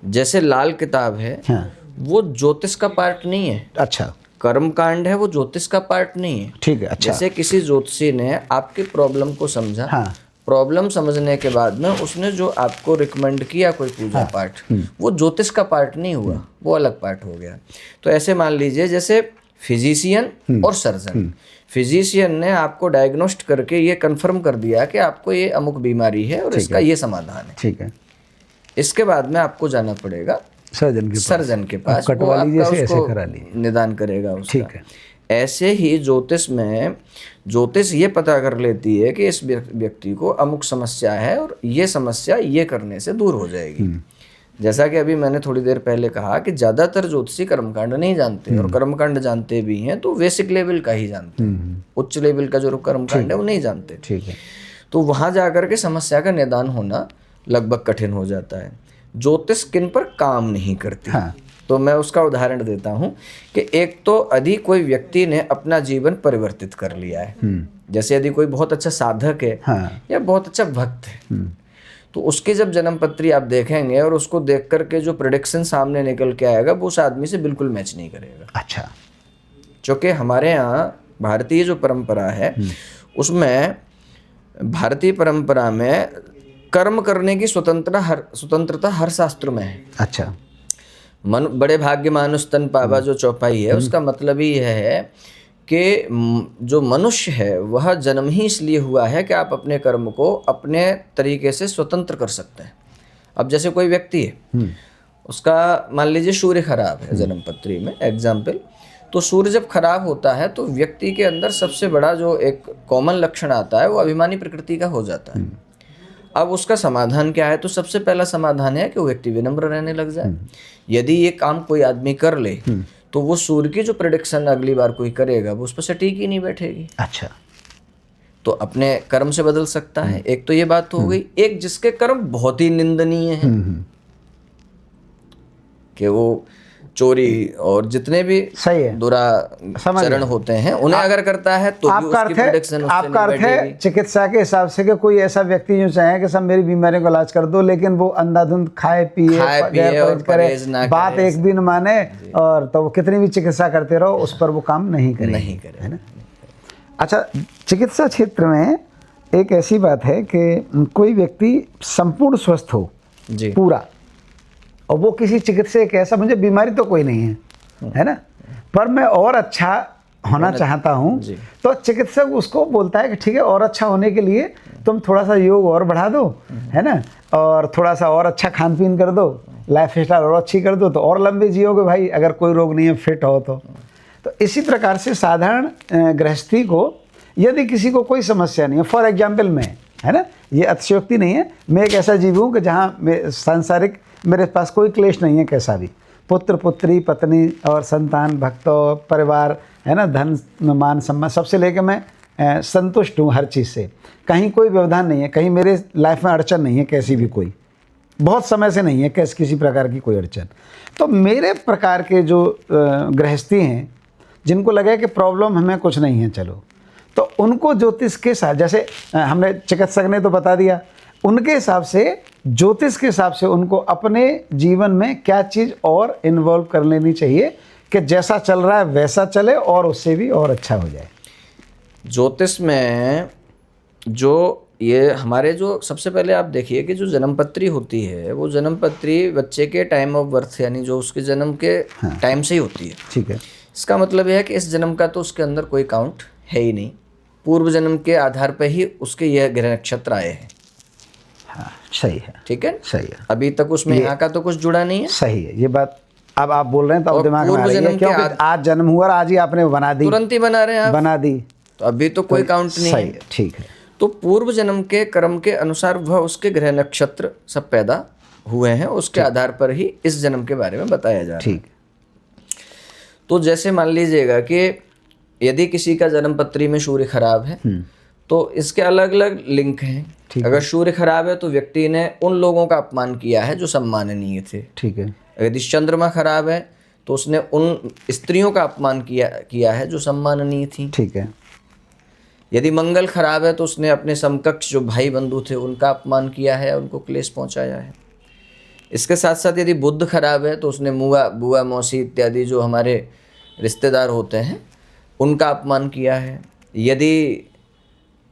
जैसे लाल किताब है, हाँ, वो ज्योतिष का पार्ट नहीं है। अच्छा, कर्म कांड है, वो ज्योतिष का पार्ट नहीं है। ठीक है। अच्छा, जैसे किसी ज्योतिषी ने आपकी प्रॉब्लम को समझा, हाँ, प्रॉब्लम समझने के बाद में उसने जो आपको रिकमेंड किया कोई पूजा पाठ, वो ज्योतिष का पार्ट नहीं हुआ, वो अलग पार्ट हो गया। तो ऐसे मान लीजिए जैसे फिजिशियन और सर्जन, फिजिशियन ने आपको डायग्नोस्ट करके ये कंफर्म कर दिया कि आपको ये अमुक बीमारी है और इसका ये समाधान है, ठीक है। इसके बाद में आपको जाना पड़ेगा सर्जन के पास, वो आपका उसको निदान करेगा उसका, ठीक है। ऐसे ही ज्योतिष में ज्योतिष ये पता कर लेती है कि इस व्यक्ति को अमुक समस्या है और ये समस्या ये करने से दूर हो जाएगी। जैसा कि अभी मैंने थोड़ी देर पहले कहा कि ज़्यादातर ज्योतिषी कर्मकांड नहीं जानते, और कर्मकांड जानते भी हैं तो बेसिक लेवल का ही जानते हैं, उच्च लेवल का जो कर्मकांड है वो नहीं जानते, ठीक है। तो वहाँ जाकर के समस्या का निदान होना लगभग कठिन हो जाता है। ज्योतिष किन पर काम नहीं करती, हाँ। तो मैं उसका उदाहरण देता हूँ कि एक तो यदि कोई व्यक्ति ने अपना जीवन परिवर्तित कर लिया है, जैसे यदि कोई बहुत अच्छा साधक है, हाँ। या बहुत अच्छा भक्त है, तो उसकी जब जन्म पत्री आप देखेंगे और उसको देख करके जो प्रेडिक्शन सामने निकल के आएगा वो उस आदमी से बिल्कुल मैच नहीं करेगा। अच्छा, क्योंकि हमारे यहाँ भारतीय जो परंपरा है उसमें, भारतीय परंपरा में कर्म करने की स्वतंत्रता हर शास्त्र में है। अच्छा, बड़े भाग्य मानुष तन पावा जो चौपाई है, उसका मतलब ही यह है कि जो मनुष्य है वह जन्म ही इसलिए हुआ है कि आप अपने कर्म को अपने तरीके से स्वतंत्र कर सकते हैं। अब जैसे कोई व्यक्ति है, उसका मान लीजिए सूर्य खराब है जन्म पत्री में एग्जाम्पल, तो सूर्य जब खराब होता है तो व्यक्ति के अंदर सबसे बड़ा जो एक कॉमन लक्षण आता है वो अभिमानी प्रकृति का हो जाता है। अब उसका समाधान क्या है? तो सबसे पहला समाधान है कि वो व्यक्ति विनम्र रहने लग जाए। यदि ये काम कोई आदमी कर ले तो वो सूर्य की जो प्रेडिक्शन अगली बार कोई करेगा वो उस पर सटीक ही नहीं बैठेगी। अच्छा, तो अपने कर्म से बदल सकता है। एक तो ये बात तो हो गई। एक जिसके कर्म बहुत ही निंदनीय है कि वो चोरी और जितने भी सही है, दुराचरण होते हैं उन्हें अगर करता है तो भी उसकी प्रोटेक्शन उससे आपका नहीं अर्थ है बैठेगी। चिकित्सा के हिसाब से कि कोई ऐसा व्यक्ति जो चाहे कि सब मेरी बीमारियों का इलाज कर दो, लेकिन वो अंधाधुंध खाए पिए और परहेज करे, परहेज ना बात करे। एक भी न माने, और तो वो कितनी भी चिकित्सा करते रहो उस पर वो काम नहीं करे, है ना। अच्छा, चिकित्सा क्षेत्र में एक ऐसी बात है कि कोई व्यक्ति संपूर्ण स्वस्थ हो जी पूरा, और वो किसी चिकित्सक एक ऐसा, मुझे बीमारी तो कोई नहीं है ना, पर मैं और अच्छा होना चाहता हूँ, जी। तो चिकित्सक उसको बोलता है कि ठीक है, और अच्छा होने के लिए तुम थोड़ा सा योग और बढ़ा दो, है ना, और थोड़ा सा और अच्छा खान पीन कर दो, लाइफ स्टाइल और अच्छी कर दो, तो और लंबे जियोगे भाई, अगर कोई रोग नहीं है, फिट हो तो इसी प्रकार से साधारण गृहस्थी को यदि किसी को कोई समस्या नहीं है, फॉर एग्जाम्पल मैं, है ना, ये अतिशयोक्ति नहीं है, मैं एक ऐसा जीव हूँ कि जहाँ सांसारिक मेरे पास कोई क्लेश नहीं है, कैसा भी, पुत्र पुत्री पत्नी और संतान भक्तों परिवार, है ना, धन मान सम्मान सबसे लेकर मैं संतुष्ट हूँ हर चीज़ से, कहीं कोई व्यवधान नहीं है, कहीं मेरे लाइफ में अड़चन नहीं है कैसी भी, कोई बहुत समय से नहीं है किसी प्रकार की कोई अड़चन। तो मेरे प्रकार के जो गृहस्थी हैं जिनको लगे कि प्रॉब्लम हमें कुछ नहीं है, चलो, तो उनको ज्योतिष के साथ, जैसे हमने चिकित्सक ने तो बता दिया, उनके हिसाब से ज्योतिष के हिसाब से उनको अपने जीवन में क्या चीज़ और इन्वॉल्व कर लेनी चाहिए कि जैसा चल रहा है वैसा चले और उससे भी और अच्छा हो जाए। ज्योतिष में जो ये हमारे जो सबसे पहले आप देखिए कि जो जन्मपत्री होती है वो जन्मपत्री बच्चे के टाइम ऑफ बर्थ यानी जो उसके जन्म के टाइम से ही होती है। ठीक है, इसका मतलब यह है कि इस जन्म का तो उसके अंदर कोई काउंट है ही नहीं, पूर्व जन्म के आधार पर ही उसके यह ग्रह नक्षत्र आए हैं। हाँ सही है, ठीक है, सही है, अभी तक उसमें यहाँ का तो कुछ जुड़ा नहीं है। सही है ये बात, अब आप बोल रहे हैं तो अब और दिमाग में आ रही है, क्योंकि आज जन्म हुआ और आज ही आपने बना दी, तुरंत ही बना रहे हैं आप, बना दी, तो अभी तो कोई काउंट नहीं सही है। है, ठीक है। तो पूर्व जन्म के कर्म के अनुसार वह उसके ग्रह नक्षत्र सब पैदा हुए हैं, उसके आधार पर ही इस जन्म के बारे में बताया जा रहा है। ठीक। तो जैसे मान लीजिएगा कि यदि किसी का जन्म पत्री में सूर्य खराब है तो इसके अलग अलग लिंक हैं। अगर सूर्य खराब है तो व्यक्ति ने उन लोगों का अपमान किया है जो सम्माननीय थे। ठीक है। यदि चंद्रमा खराब है तो उसने उन स्त्रियों का अपमान किया है जो सम्माननीय थी। ठीक है। यदि मंगल खराब है तो उसने अपने समकक्ष जो भाई बंधु थे उनका अपमान किया है, उनको क्लेश पहुंचाया है। इसके साथ साथ यदि बुध खराब है तो उसने बुआ मौसी इत्यादि जो हमारे रिश्तेदार होते हैं उनका अपमान किया है। यदि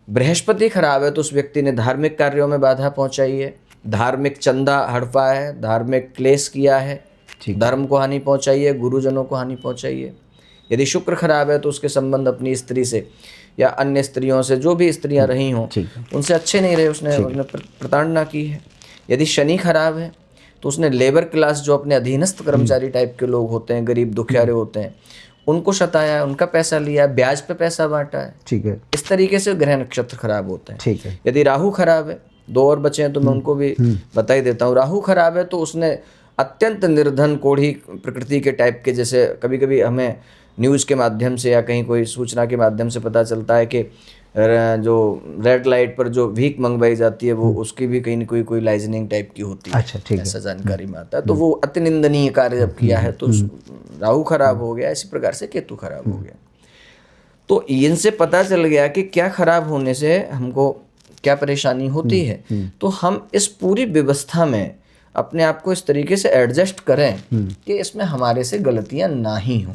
बृहस्पति खराब है तो उस व्यक्ति ने धार्मिक कार्यों में बाधा पहुंचाई है, धार्मिक चंदा हड़पा है, धार्मिक क्लेश किया है, धर्म को हानि पहुंचाई है, गुरुजनों को हानि पहुंचाई है। यदि शुक्र खराब है तो उसके संबंध अपनी स्त्री से या अन्य स्त्रियों से, जो भी स्त्रियां रही हों उनसे अच्छे नहीं रहे, उसने प्रताड़ना की है। यदि शनि खराब है तो उसने लेबर क्लास जो अपने अधीनस्थ कर्मचारी टाइप के लोग होते हैं, गरीब दुखियारे होते हैं, उनको सताया है, उनका पैसा लिया, ब्याज पे पैसा बांटा है। ठीक है। इस तरीके से ग्रह नक्षत्र खराब होते हैं। ठीक है। यदि राहु खराब है, दो और बचे हैं तो मैं उनको भी बता ही देता हूँ। राहु खराब है तो उसने अत्यंत निर्धन कोढ़ी प्रकृति के टाइप के, जैसे कभी कभी हमें न्यूज़ के माध्यम से या कहीं कोई सूचना के माध्यम से पता चलता है कि जो रेड लाइट पर जो भीख मंगवाई जाती है वो उसकी भी कहीं ना कोई लाइजनिंग टाइप की होती है। अच्छा, ठीक है। ऐसा जानकारी में आता है। तो वो अति निंदनीय कार्य जब किया है तो राहु खराब हो गया। इसी प्रकार से केतु खराब हो गया। तो इनसे पता चल गया कि क्या खराब होने से हमको क्या परेशानी होती है। तो हम इस पूरी व्यवस्था में अपने आप को इस तरीके से एडजस्ट करें कि इसमें हमारे से गलतियां ना ही हों,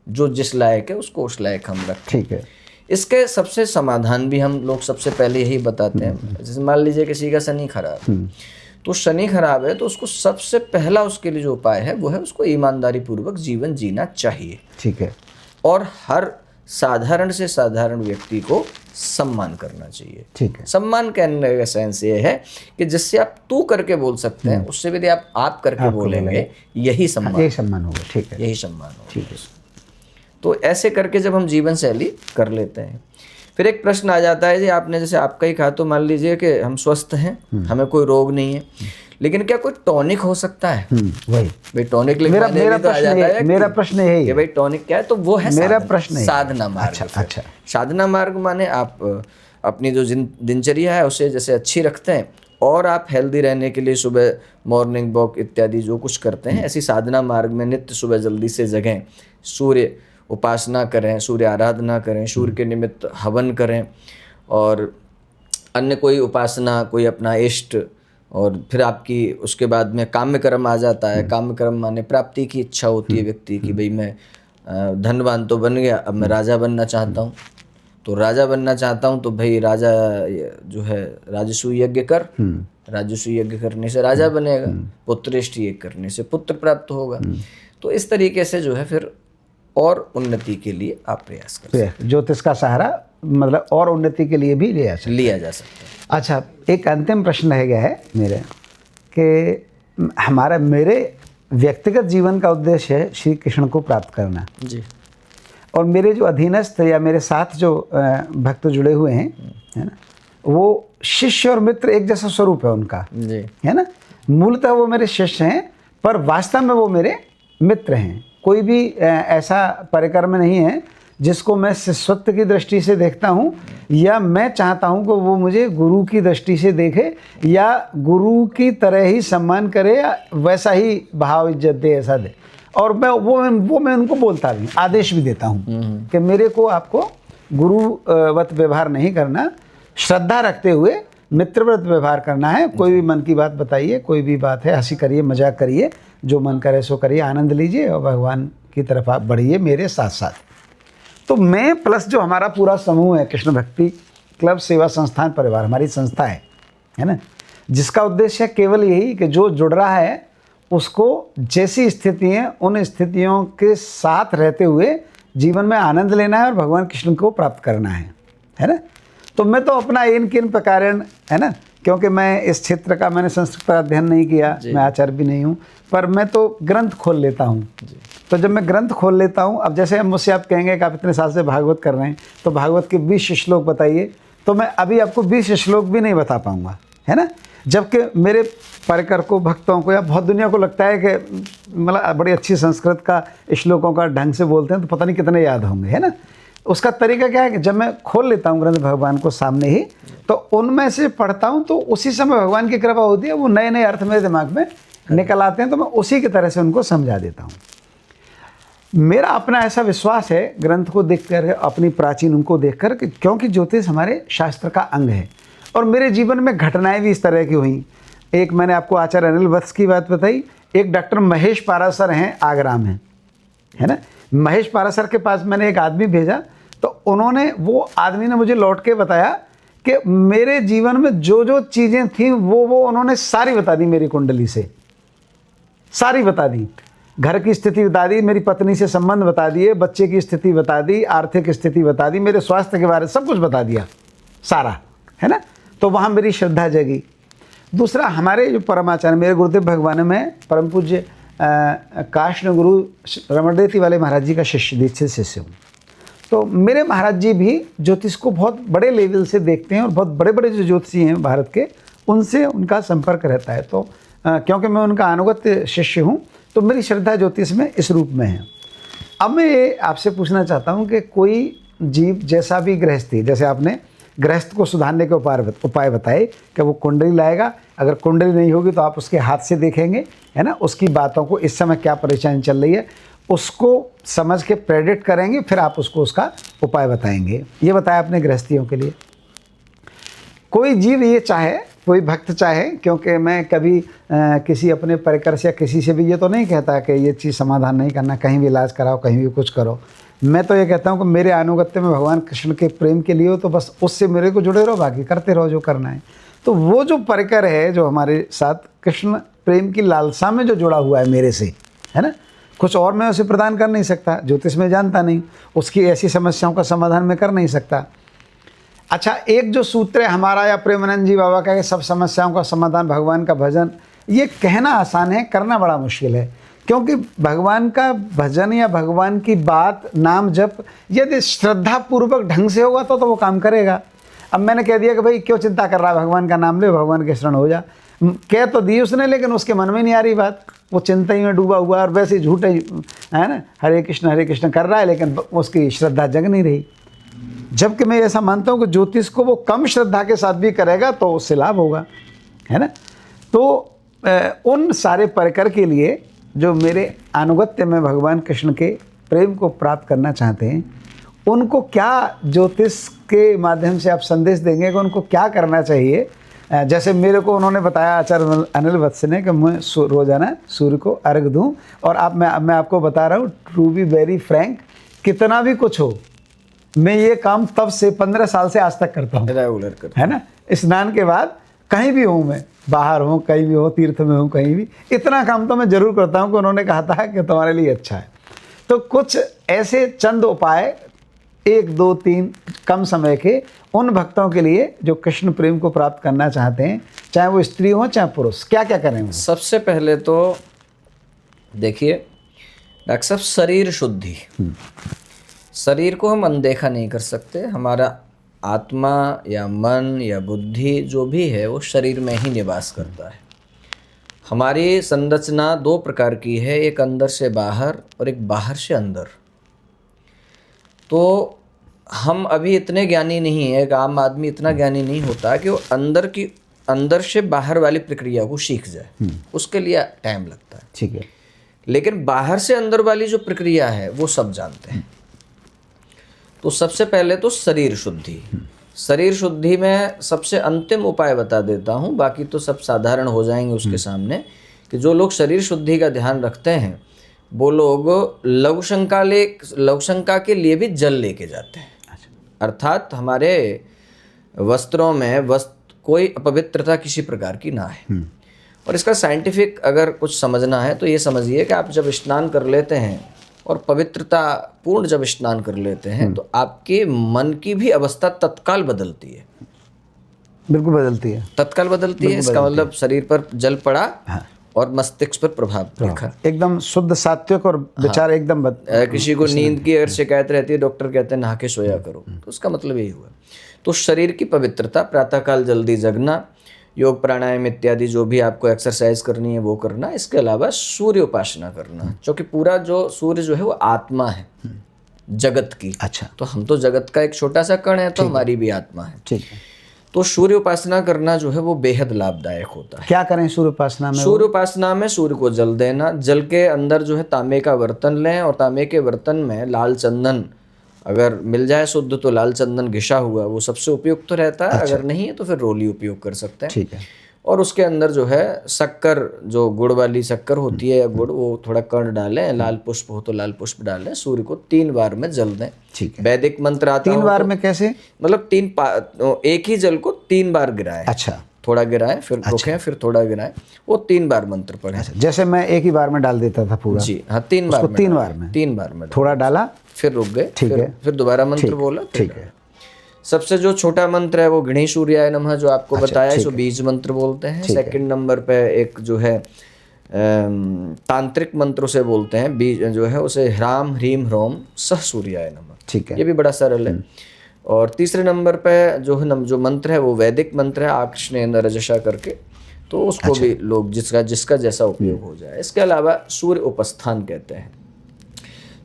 जो जिस लायक है उसको उस लायक हम रखें। ठीक है। इसके सबसे समाधान भी हम लोग सबसे पहले यही बताते हैं। जैसे मान लीजिए किसी का शनि खराब है, तो शनि खराब है तो उसको सबसे पहला उसके लिए जो उपाय है वो है उसको ईमानदारी पूर्वक जीवन जीना चाहिए। ठीक है। और हर साधारण से साधारण व्यक्ति को सम्मान करना चाहिए। ठीक है। सम्मान कहने का सेंस ये है कि जिससे आप तू करके बोल सकते हैं उससे भी यदि आप करके बोलेंगे यही सम्मान होगा। ठीक है। यही सम्मान होगा। ठीक है। तो ऐसे करके जब हम जीवन शैली कर लेते हैं, फिर एक प्रश्न आ जाता है जी, आपने जैसे आपका ही कहा, तो मान लीजिए कि हम स्वस्थ हैं, हमें कोई रोग नहीं है, लेकिन क्या कोई टॉनिक हो सकता है? वही भाई टॉनिक लिखवा देंगे तो आ जाता है। मेरा प्रश्न यही है भाई टॉनिक क्या है, तो वो है मेरा प्रश्न साधना मार्ग। अच्छा। साधना मार्ग माने आप अपनी जो दिनचर्या है उसे जैसे अच्छी रखते हैं और आप हेल्दी रहने के लिए सुबह मॉर्निंग वॉक इत्यादि जो कुछ करते हैं, ऐसी साधना मार्ग में नित्य सुबह जल्दी से जगें, सूर्य उपासना करें, सूर्य आराधना करें, सूर्य के निमित्त हवन करें, और अन्य कोई उपासना, कोई अपना इष्ट, और फिर आपकी उसके बाद में काम्य कर्म आ जाता है। काम्य कर्म माने प्राप्ति की इच्छा होती है व्यक्ति की, भाई मैं धनवान तो बन गया, अब मैं राजा बनना चाहता हूँ। तो राजा बनना चाहता हूँ तो भाई राजा जो है राजसूय यज्ञ कर, राजसूय यज्ञ करने से राजा बनेगा, पुत्रेष्ठ यज्ञ करने से पुत्र प्राप्त होगा। तो इस तरीके से जो है फिर और उन्नति के लिए आप प्रयास कर सकते हैं। ज्योतिष का सहारा मतलब और उन्नति के लिए भी लिया जा सकता है। अच्छा, एक अंतिम प्रश्न रह गया है मेरे कि मेरे व्यक्तिगत जीवन का उद्देश्य है श्री कृष्ण को प्राप्त करना जी, और मेरे जो अधीनस्थ या मेरे साथ जो भक्त जुड़े हुए हैं, है ना, वो शिष्य और मित्र एक जैसा स्वरूप है उनका जी, है ना। मूलतः वो मेरे शिष्य हैं, पर वास्तव में वो मेरे मित्र हैं। कोई भी ऐसा परिक्रम नहीं है जिसको मैं शिष्यत्व की दृष्टि से देखता हूँ, या मैं चाहता हूँ कि वो मुझे गुरु की दृष्टि से देखे या गुरु की तरह ही सम्मान करे या वैसा ही भाव इज्जत दे, ऐसा दे। और मैं उनको बोलता भी, आदेश भी देता हूँ कि मेरे को आपको गुरुवत व्यवहार नहीं करना, श्रद्धा रखते हुए मित्रवत व्यवहार करना है। कोई भी मन की बात बताइए, कोई भी बात है, हंसी करिए, मजाक करिए, जो मन करे सो करिए, आनंद लीजिए और भगवान की तरफ आप बढ़िए मेरे साथ साथ। तो मैं प्लस जो हमारा पूरा समूह है कृष्ण भक्ति क्लब सेवा संस्थान परिवार, हमारी संस्था है ना, जिसका उद्देश्य केवल यही कि जो जुड़ रहा है उसको जैसी स्थिति है उन स्थितियों के साथ रहते हुए जीवन में आनंद लेना है और भगवान कृष्ण को प्राप्त करना है ना। तो मैं तो अपना इन किन प्रकारण, है ना, क्योंकि मैं इस क्षेत्र का मैंने संस्कृत पर अध्ययन नहीं किया, मैं आचार्य भी नहीं हूँ, पर मैं तो ग्रंथ खोल लेता हूँ। तो जब मैं ग्रंथ खोल लेता हूँ, अब जैसे मुझसे आप कहेंगे कि आप इतने साल से भागवत कर रहे हैं तो भागवत के 20 श्लोक बताइए, तो मैं अभी आपको 20 श्लोक भी नहीं बता पाऊँगा, है ना। जबकि मेरे परिकर को, भक्तों को या बहुत दुनिया को लगता है कि मतलब बड़ी अच्छी संस्कृत का श्लोकों का ढंग से बोलते हैं तो पता नहीं कितने याद होंगे, है ना। उसका तरीका क्या है कि जब मैं खोल लेता हूँ ग्रंथ भगवान को सामने ही, तो उनमें से पढ़ता हूँ तो उसी समय भगवान की कृपा होती है, वो नए नए अर्थ मेरे दिमाग में निकल आते हैं, तो मैं उसी की तरह से उनको समझा देता हूँ। मेरा अपना ऐसा विश्वास है ग्रंथ को देखकर, अपनी प्राचीन उनको देखकर, क्योंकि ज्योतिष हमारे शास्त्र का अंग है और मेरे जीवन में घटनाएं भी इस तरह की हुई। एक मैंने आपको आचार्य अनिल वत्स की बात बताई, एक डॉक्टर महेश पारासर हैं आगरा में, है ना। महेश पारासर के पास मैंने एक आदमी भेजा, तो उन्होंने, वो आदमी ने मुझे लौट के बताया कि मेरे जीवन में जो जो चीज़ें थीं वो उन्होंने सारी बता दी, मेरी कुंडली से सारी बता दी। घर की स्थिति बता दी, मेरी पत्नी से संबंध बता दिए, बच्चे की स्थिति बता दी, आर्थिक स्थिति बता दी, मेरे स्वास्थ्य के बारे में सब कुछ बता दिया सारा, है ना। तो वहाँ मेरी श्रद्धा जगी। दूसरा, हमारे जो परमाचार्य मेरे गुरुदेव भगवान में परम पूज्य काष्ण गुरु रमणदेती वाले महाराज जी का शिष्य, दीक्षित शिष्य हूँ। तो मेरे महाराज जी भी ज्योतिष को बहुत बड़े लेवल से देखते हैं और बहुत बड़े बड़े जो ज्योतिषी हैं भारत के, उनसे उनका संपर्क रहता है। तो क्योंकि मैं उनका अनुगत्य शिष्य हूँ, तो मेरी श्रद्धा ज्योतिष में इस रूप में है। अब मैं ये आपसे पूछना चाहता हूँ कि कोई जीव जैसा भी गृहस्थी, जैसे आपने गृहस्थ को सुधारने के उपाय बताए कि वो कुंडली लाएगा, अगर कुंडली नहीं होगी तो आप उसके हाथ से देखेंगे, है ना, उसकी बातों को, इस समय क्या परेशानी चल रही है उसको समझ के प्रेडिक्ट करेंगे, फिर आप उसको उसका उपाय बताएंगे। ये बताया आपने गृहस्थियों के लिए। कोई जीव ये चाहे, कोई भक्त चाहे, क्योंकि मैं कभी किसी अपने परिकर से या किसी से भी ये तो नहीं कहता कि ये चीज़ समाधान नहीं करना, कहीं भी इलाज कराओ, कहीं भी कुछ करो। मैं तो ये कहता हूँ कि मेरे अनुगत्य में भगवान कृष्ण के प्रेम के लिए हो तो बस उससे मेरे को जुड़े रहो, बाकी करते रहो जो करना है। तो वो जो परिकर है जो हमारे साथ कृष्ण प्रेम की लालसा में जो जुड़ा हुआ है मेरे से, है ना, कुछ और मैं उसे प्रदान कर नहीं सकता, ज्योतिष में जानता नहीं, उसकी ऐसी समस्याओं का समाधान मैं कर नहीं सकता। अच्छा, एक जो सूत्र है हमारा या प्रेमानंद जी बाबा का कि सब समस्याओं का समाधान भगवान का भजन, ये कहना आसान है, करना बड़ा मुश्किल है। क्योंकि भगवान का भजन या भगवान की बात, नाम जप यदि श्रद्धापूर्वक ढंग से होगा तो वो काम करेगा। अब मैंने कह दिया कि भाई क्यों चिंता कर रहा है, भगवान का नाम ले, भगवान के शरण हो जा, कह तो दी उसने, लेकिन उसके मन में नहीं आ रही बात, वो चिंता ही में डूबा हुआ और वैसे ही झूठे, है ना, हरे कृष्ण कर रहा है, लेकिन उसकी श्रद्धा जग नहीं रही। जबकि मैं ऐसा मानता हूँ कि ज्योतिष को वो कम श्रद्धा के साथ भी करेगा तो उससे लाभ होगा, है ना। तो उन सारे परिकर के लिए जो मेरे अनुगत्य में भगवान कृष्ण के प्रेम को प्राप्त करना चाहते हैं, उनको क्या ज्योतिष के माध्यम से आप संदेश देंगे कि उनको क्या करना चाहिए। जैसे मेरे को उन्होंने बताया आचार्य अनिल वत्स ने कि मैं रोज़ाना सूर्य को अर्घ दूं, और मैं आपको बता रहा हूँ, टू बी वेरी फ्रैंक, कितना भी कुछ हो, मैं ये काम तब से 15 साल से आज तक करता हूँ, रेगुलर कर, है ना। स्नान के बाद कहीं भी हूँ, मैं बाहर हूँ, कहीं भी हूँ, तीर्थ में हूँ, कहीं भी, इतना काम तो मैं ज़रूर करता हूँ कि उन्होंने कहा था कि तुम्हारे लिए अच्छा है। तो कुछ ऐसे चंद उपाय 1 2 3 कम समय के उन भक्तों के लिए जो कृष्ण प्रेम को प्राप्त करना चाहते हैं, चाहे वो स्त्री हो चाहे पुरुष, क्या क्या करें वो? सबसे पहले तो देखिए डॉक्टर साहब, शरीर शुद्धि। शरीर को हम अनदेखा नहीं कर सकते। हमारा आत्मा या मन या बुद्धि जो भी है वो शरीर में ही निवास करता है। हमारी संरचना 2 प्रकार की है, एक अंदर से बाहर और एक बाहर से अंदर। तो हम अभी इतने ज्ञानी नहीं है, एक आम आदमी इतना ज्ञानी नहीं होता कि वो अंदर से बाहर वाली प्रक्रिया को सीख जाए, उसके लिए टाइम लगता है। ठीक है। लेकिन बाहर से अंदर वाली जो प्रक्रिया है वो सब जानते हैं। तो सबसे पहले तो शरीर शुद्धि। शरीर शुद्धि में सबसे अंतिम उपाय बता देता हूँ, बाकी तो सब साधारण हो जाएंगे उसके सामने, कि जो लोग शरीर शुद्धि का ध्यान रखते हैं वो लोग लघुशंका के लिए भी जल लेके जाते हैं। अर्थात हमारे वस्त्रों में कोई अपवित्रता किसी प्रकार की ना है। और इसका साइंटिफिक अगर कुछ समझना है तो ये समझिए कि आप जब स्नान कर लेते हैं और पवित्रता पूर्ण जब स्नान कर लेते हैं तो आपके मन की भी अवस्था तत्काल बदलती है। बिल्कुल बदलती है, तत्काल बदलती है। इसका मतलब शरीर पर जल पड़ा, हाँ, और मस्तिष्क पर प्रभाव देखा, एकदम शुद्ध सात्विक और विचार एकदम किसी को नींद की अगर शिकायत रहती है, डॉक्टर कहते हैं नहा के सोया करो, तो उसका मतलब यही हुआ। तो शरीर की पवित्रता, प्रातःकाल जल्दी जगना, योग प्राणायाम इत्यादि जो भी आपको एक्सरसाइज करनी है वो करना। इसके अलावा सूर्य उपासना करना, क्योंकि पूरा जो सूर्य जो है वो आत्मा है जगत की। अच्छा, तो हम तो जगत का एक छोटा सा कण है, तो हमारी भी आत्मा है। ठीक है। तो सूर्य उपासना करना जो है वो बेहद लाभदायक होता है। क्या करें सूर्य उपासना में? सूर्य उपासना में सूर्य को जल देना। जल के अंदर जो है तांबे का बर्तन लें, और तांबे के बर्तन में लाल चंदन अगर मिल जाए शुद्ध तो लाल चंदन घिसा हुआ वो सबसे उपयुक्त तो रहता है। अगर नहीं है तो फिर रोली उपयोग कर सकते हैं। ठीक है। और उसके अंदर जो है शक्कर, जो गुड़ वाली शक्कर होती है या गुड़, वो थोड़ा कण डालें। लाल पुष्प हो तो लाल पुष्प डालें। सूर्य को 3 बार में जल दें। ठीक है। वैदिक मंत्र आता 3 बार में कैसे? मतलब एक ही जल को 3 बार गिराएं। अच्छा, थोड़ा गिराएं, फिर रुकें, फिर थोड़ा गिराएं, वो 3 बार मंत्र पढ़ें। अच्छा, जैसे मैं एक ही बार में डाल देता था पूरा? जी हाँ, 3 बार में। 3 बार में? 3 बार में थोड़ा डाला, फिर रुक गए, ठीक है, फिर दोबारा मंत्र बोला। ठीक है। सबसे जो छोटा मंत्र है वो गणेश सूर्याय नमः जो आपको बताया, इसको बीज मंत्र बोलते हैं। सेकंड नंबर पे एक जो है तांत्रिक मंत्र से बोलते हैं, बीज जो है उसे ह्राम ह्रीम ह्रोम सह सूर्याय नमः। ठीक है। ये भी बड़ा सरल है। और तीसरे नंबर पे जो मंत्र है वो वैदिक मंत्र है, आकृष्णेन्द्र रजसा करके। तो उसको भी लोग जिसका जैसा उपयोग हो जाए। इसके अलावा सूर्य उपस्थान कहते हैं।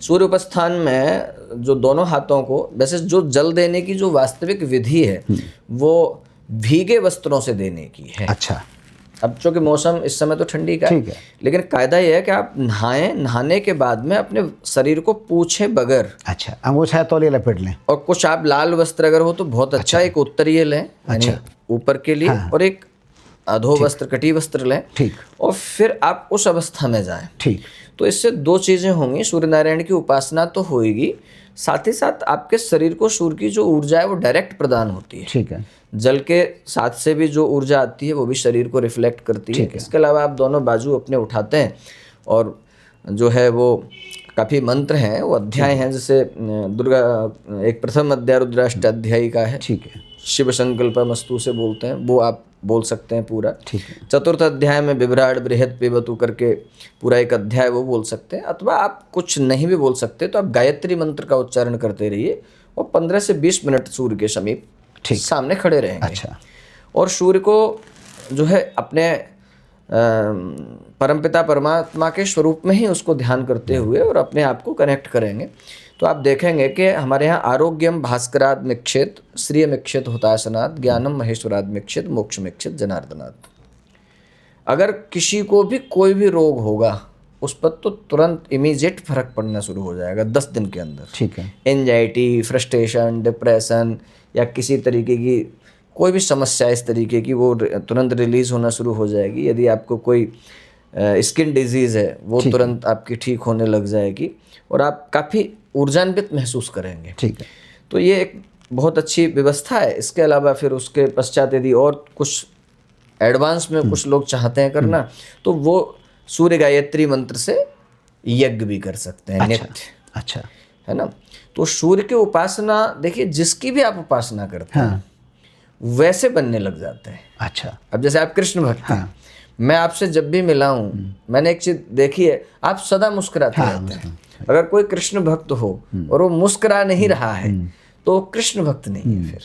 सूर्य उपस्थान में जो दोनों हाथों को, वैसे जो जल देने की जो वास्तविक विधि है वो भीगे वस्त्रों से देने की है। अच्छा। अब चूंकि मौसम इस समय तो ठंडी का है, लेकिन कायदा यह है कि आप नहाने के बाद में अपने शरीर को पूछे बगैर, अच्छा, अंगूछा तौलिया लपेट लें, और कुछ आप लाल वस्त्र अगर हो तो बहुत अच्छा, एक उत्तरीय लें यानी ऊपर के लिए, और एक अधो वस्त्र कटी वस्त्र लें। ठीक। और फिर आप उस अवस्था में जाएं। ठीक। तो इससे 2 चीज़ें होंगी, सूर्य नारायण की उपासना तो होएगी, साथ ही साथ आपके शरीर को सूर्य की जो ऊर्जा है वो डायरेक्ट प्रदान होती है। ठीक है। जल के साथ से भी जो ऊर्जा आती है वो भी शरीर को रिफ्लेक्ट करती है। इसके अलावा आप दोनों बाजू अपने उठाते हैं, और जो है वो काफ़ी मंत्र हैं, वो अध्याय हैं, जैसे दुर्गा एक प्रथम अध्याय रुद्राष्टाध्यायी का है। ठीक है। शिव संकल्पमस्तु से बोलते हैं, वो आप बोल सकते हैं पूरा। ठीक है। चतुर्थ अध्याय में विभ्राट बृहत पिबतु करके पूरा एक अध्याय वो बोल सकते हैं। अथवा आप कुछ नहीं भी बोल सकते तो आप गायत्री मंत्र का उच्चारण करते रहिए, और 15 से 20 मिनट सूर्य के समीप सामने खड़े रहेंगे। अच्छा। और सूर्य को जो है अपने परमपिता परमात्मा के स्वरूप में ही उसको ध्यान करते हुए और अपने आप को कनेक्ट करेंगे, तो आप देखेंगे कि हमारे यहाँ आरोग्यम भास्कराद मिक्षेत, श्रिय मिक्षेत हुतासनात्, ज्ञानम महेश्वराद मिक्षेत, मोक्ष मिक्षेत जनार्दनात्। अगर किसी को भी कोई भी रोग होगा उस पर तो तुरंत इमीडिएट फर्क पड़ना शुरू हो जाएगा 10 दिन के अंदर। ठीक है। एंजाइटी, फ्रस्ट्रेशन, डिप्रेशन या किसी तरीके की कोई भी समस्या इस तरीके की वो तुरंत रिलीज होना शुरू हो जाएगी। यदि आपको कोई स्किन डिजीज़ है वो तुरंत आपकी ठीक होने लग जाएगी और आप काफ़ी ऊर्जान्वित महसूस करेंगे। ठीक है। तो ये एक बहुत अच्छी व्यवस्था है। इसके अलावा फिर उसके पश्चात यदि और कुछ एडवांस में कुछ लोग चाहते हैं करना तो वो सूर्य गायत्री मंत्र से यज्ञ भी कर सकते हैं नित्य। अच्छा। है ना। तो सूर्य की उपासना देखिए जिसकी भी आप उपासना करते हैं वैसे बनने लग जाते हैं। अच्छा। अब जैसे आप कृष्ण भक्त हैं, मैं आपसे जब भी मिला हूँ मैंने एक चीज देखी है, आप सदा मुस्कुराते रहते हैं। अगर कोई कृष्ण भक्त हो और वो मुस्कुरा नहीं रहा है तो कृष्ण भक्त नहीं है फिर,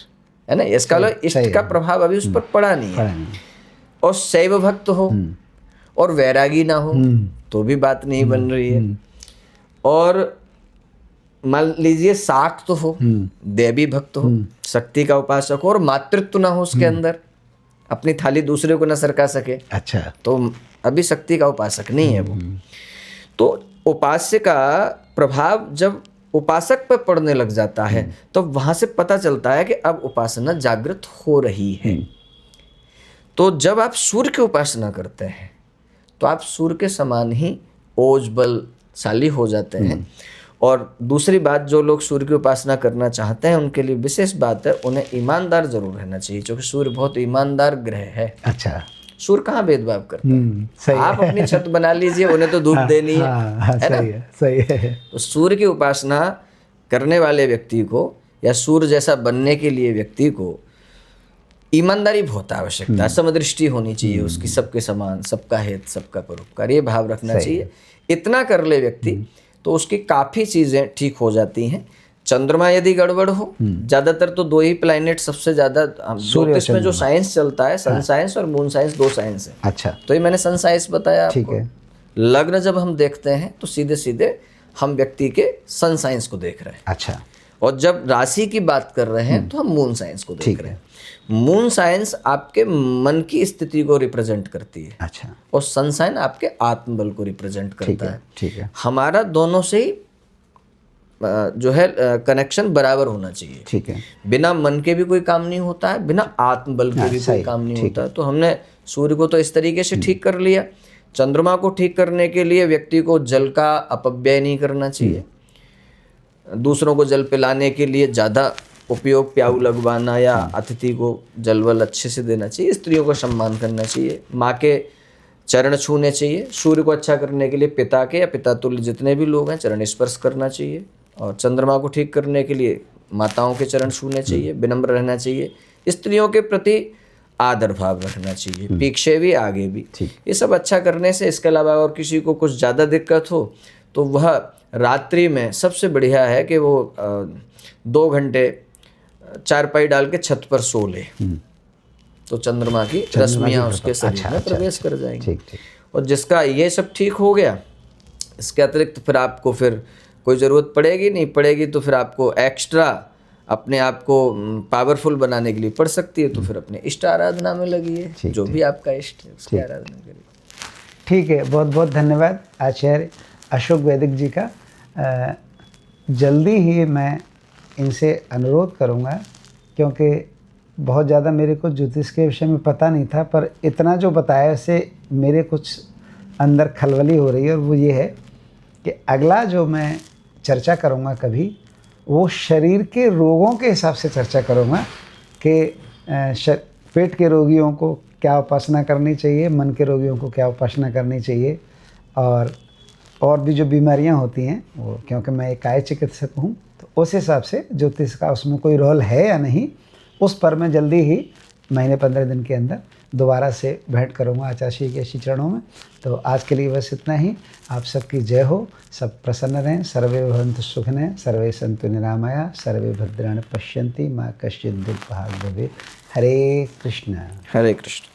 है ना। इसका इष्ट का प्रभाव अभी उस पर पड़ा नहीं है। और शैव भक्त हो और वैरागी ना हो तो भी बात नहीं बन रही है। और मान लीजिए शाक्त हो, देवी भक्त हो, शक्ति का उपासक हो और मातृत्व ना हो उसके अंदर, अपनी थाली दूसरे को न सरका सके, अच्छा, तो अभी शक्ति का उपासक नहीं है वो। तो उपास्य का प्रभाव जब उपासक पर पड़ने लग जाता है तो वहां से पता चलता है कि अब उपासना जागृत हो रही है। तो जब आप सूर्य की उपासना करते हैं तो आप सूर्य के समान ही ओज बलशाली हो जाते हैं। और दूसरी बात, जो लोग सूर्य की उपासना करना चाहते हैं उनके लिए विशेष बात है, उन्हें ईमानदार जरूर रहना चाहिए, क्योंकि सूर्य बहुत ईमानदार ग्रह है। अच्छा, सूर्य कहाँ भेदभाव करता है। सही आप अपनी छत बना लीजिए, उन्हें तो धूप देनी है, है ना। सही है। तो सूर्य की उपासना करने वाले व्यक्ति को या सूर्य जैसा बनने के लिए व्यक्ति को ईमानदारी बहुत आवश्यकता है, समदृष्टि होनी चाहिए उसकी, सबके समान, सबका हित, सबका परोपकार, ये भाव रखना चाहिए। इतना कर ले व्यक्ति तो उसकी काफ़ी चीज़ें ठीक हो जाती हैं। चंद्रमा यदि गड़बड़ हो, ज़्यादातर तो दो ही प्लैनेट सबसे ज़्यादा ज्योतिष में जो साइंस चलता है, सन साइंस और मून साइंस, दो साइंस है। अच्छा, तो ये मैंने सन साइंस बताया ठीक आपको। है। लग्न जब हम देखते हैं तो सीधे सीधे हम व्यक्ति के सन साइंस को देख रहे हैं। अच्छा, और जब राशि की बात कर रहे हैं तो हम मून साइंस को देख रहे हैं। मून साइंस आपके मन की स्थिति को रिप्रेजेंट करती है। अच्छा, और सन साइन आपके आत्मबल को रिप्रेजेंट करता है। ठीक है। हमारा दोनों से ही जो है कनेक्शन बराबर होना चाहिए। ठीक है। बिना मन के भी कोई काम नहीं होता है, बिना आत्मबल के भी कोई काम नहीं होता है। तो हमने सूर्य को तो इस तरीके से ठीक कर लिया। चंद्रमा को ठीक करने के लिए व्यक्ति को जल का अपव्यय नहीं करना चाहिए। दूसरों को जल पिलाने के लिए ज़्यादा उपयोग, प्याऊ लगवाना या अतिथि को जल वल अच्छे से देना चाहिए। स्त्रियों को सम्मान करना चाहिए, माँ के चरण छूने चाहिए। सूर्य को अच्छा करने के लिए पिता के या पिता तुल्य जितने भी लोग हैं चरण स्पर्श करना चाहिए। और चंद्रमा को ठीक करने के लिए माताओं के चरण छूने चाहिए, विनम्र रहना चाहिए, स्त्रियों के प्रति आदर भाव रखना चाहिए, पीछे भी आगे भी। ये सब अच्छा करने से, इसके अलावा और किसी को कुछ ज़्यादा दिक्कत हो तो वह रात्रि में सबसे बढ़िया है कि वो 2 घंटे चारपाई डाल के छत पर सो ले, तो चंद्रमा की रश्मियाँ उसके शरीर में प्रवेश कर जाएंगी। और जिसका ये सब ठीक हो गया, इसके अतिरिक्त फिर आपको फिर कोई ज़रूरत पड़ेगी नहीं, पड़ेगी तो फिर आपको एक्स्ट्रा अपने आप को पावरफुल बनाने के लिए पड़ सकती है, तो फिर अपने इष्ट आराधना में लगिए, जो भी आपका इष्ट है उसकी आराधना करिए। ठीक है, बहुत बहुत धन्यवाद आचार्य अशोक वैदिक जी का। जल्दी ही मैं इनसे अनुरोध करूंगा, क्योंकि बहुत ज़्यादा मेरे को ज्योतिष के विषय में पता नहीं था, पर इतना जो बताया इससे मेरे कुछ अंदर खलबली हो रही है। और वो ये है कि अगला जो मैं चर्चा करूंगा कभी, वो शरीर के रोगों के हिसाब से चर्चा करूंगा कि पेट के रोगियों को क्या उपासना करनी चाहिए, मन के रोगियों को क्या उपासना करनी चाहिए, और भी जो बीमारियां होती हैं वो, क्योंकि मैं एक काय चिकित्सक हूँ, तो उस हिसाब से ज्योतिष का उसमें कोई रोल है या नहीं, उस पर मैं जल्दी ही महीने 15 दिन के अंदर दोबारा से भेंट करूँगा आचार्य श्री के श्री चरणों में। तो आज के लिए बस इतना ही। आप सबकी जय हो, सब प्रसन्न रहें, सर्वे भवन्तु सुखिनः, सर्वे सन्तु निरामया, सर्वे भद्राणि पश्यन्ति, माँ कश्चित् दुःखभाग् भवेत्। हरे कृष्ण। हरे कृष्ण।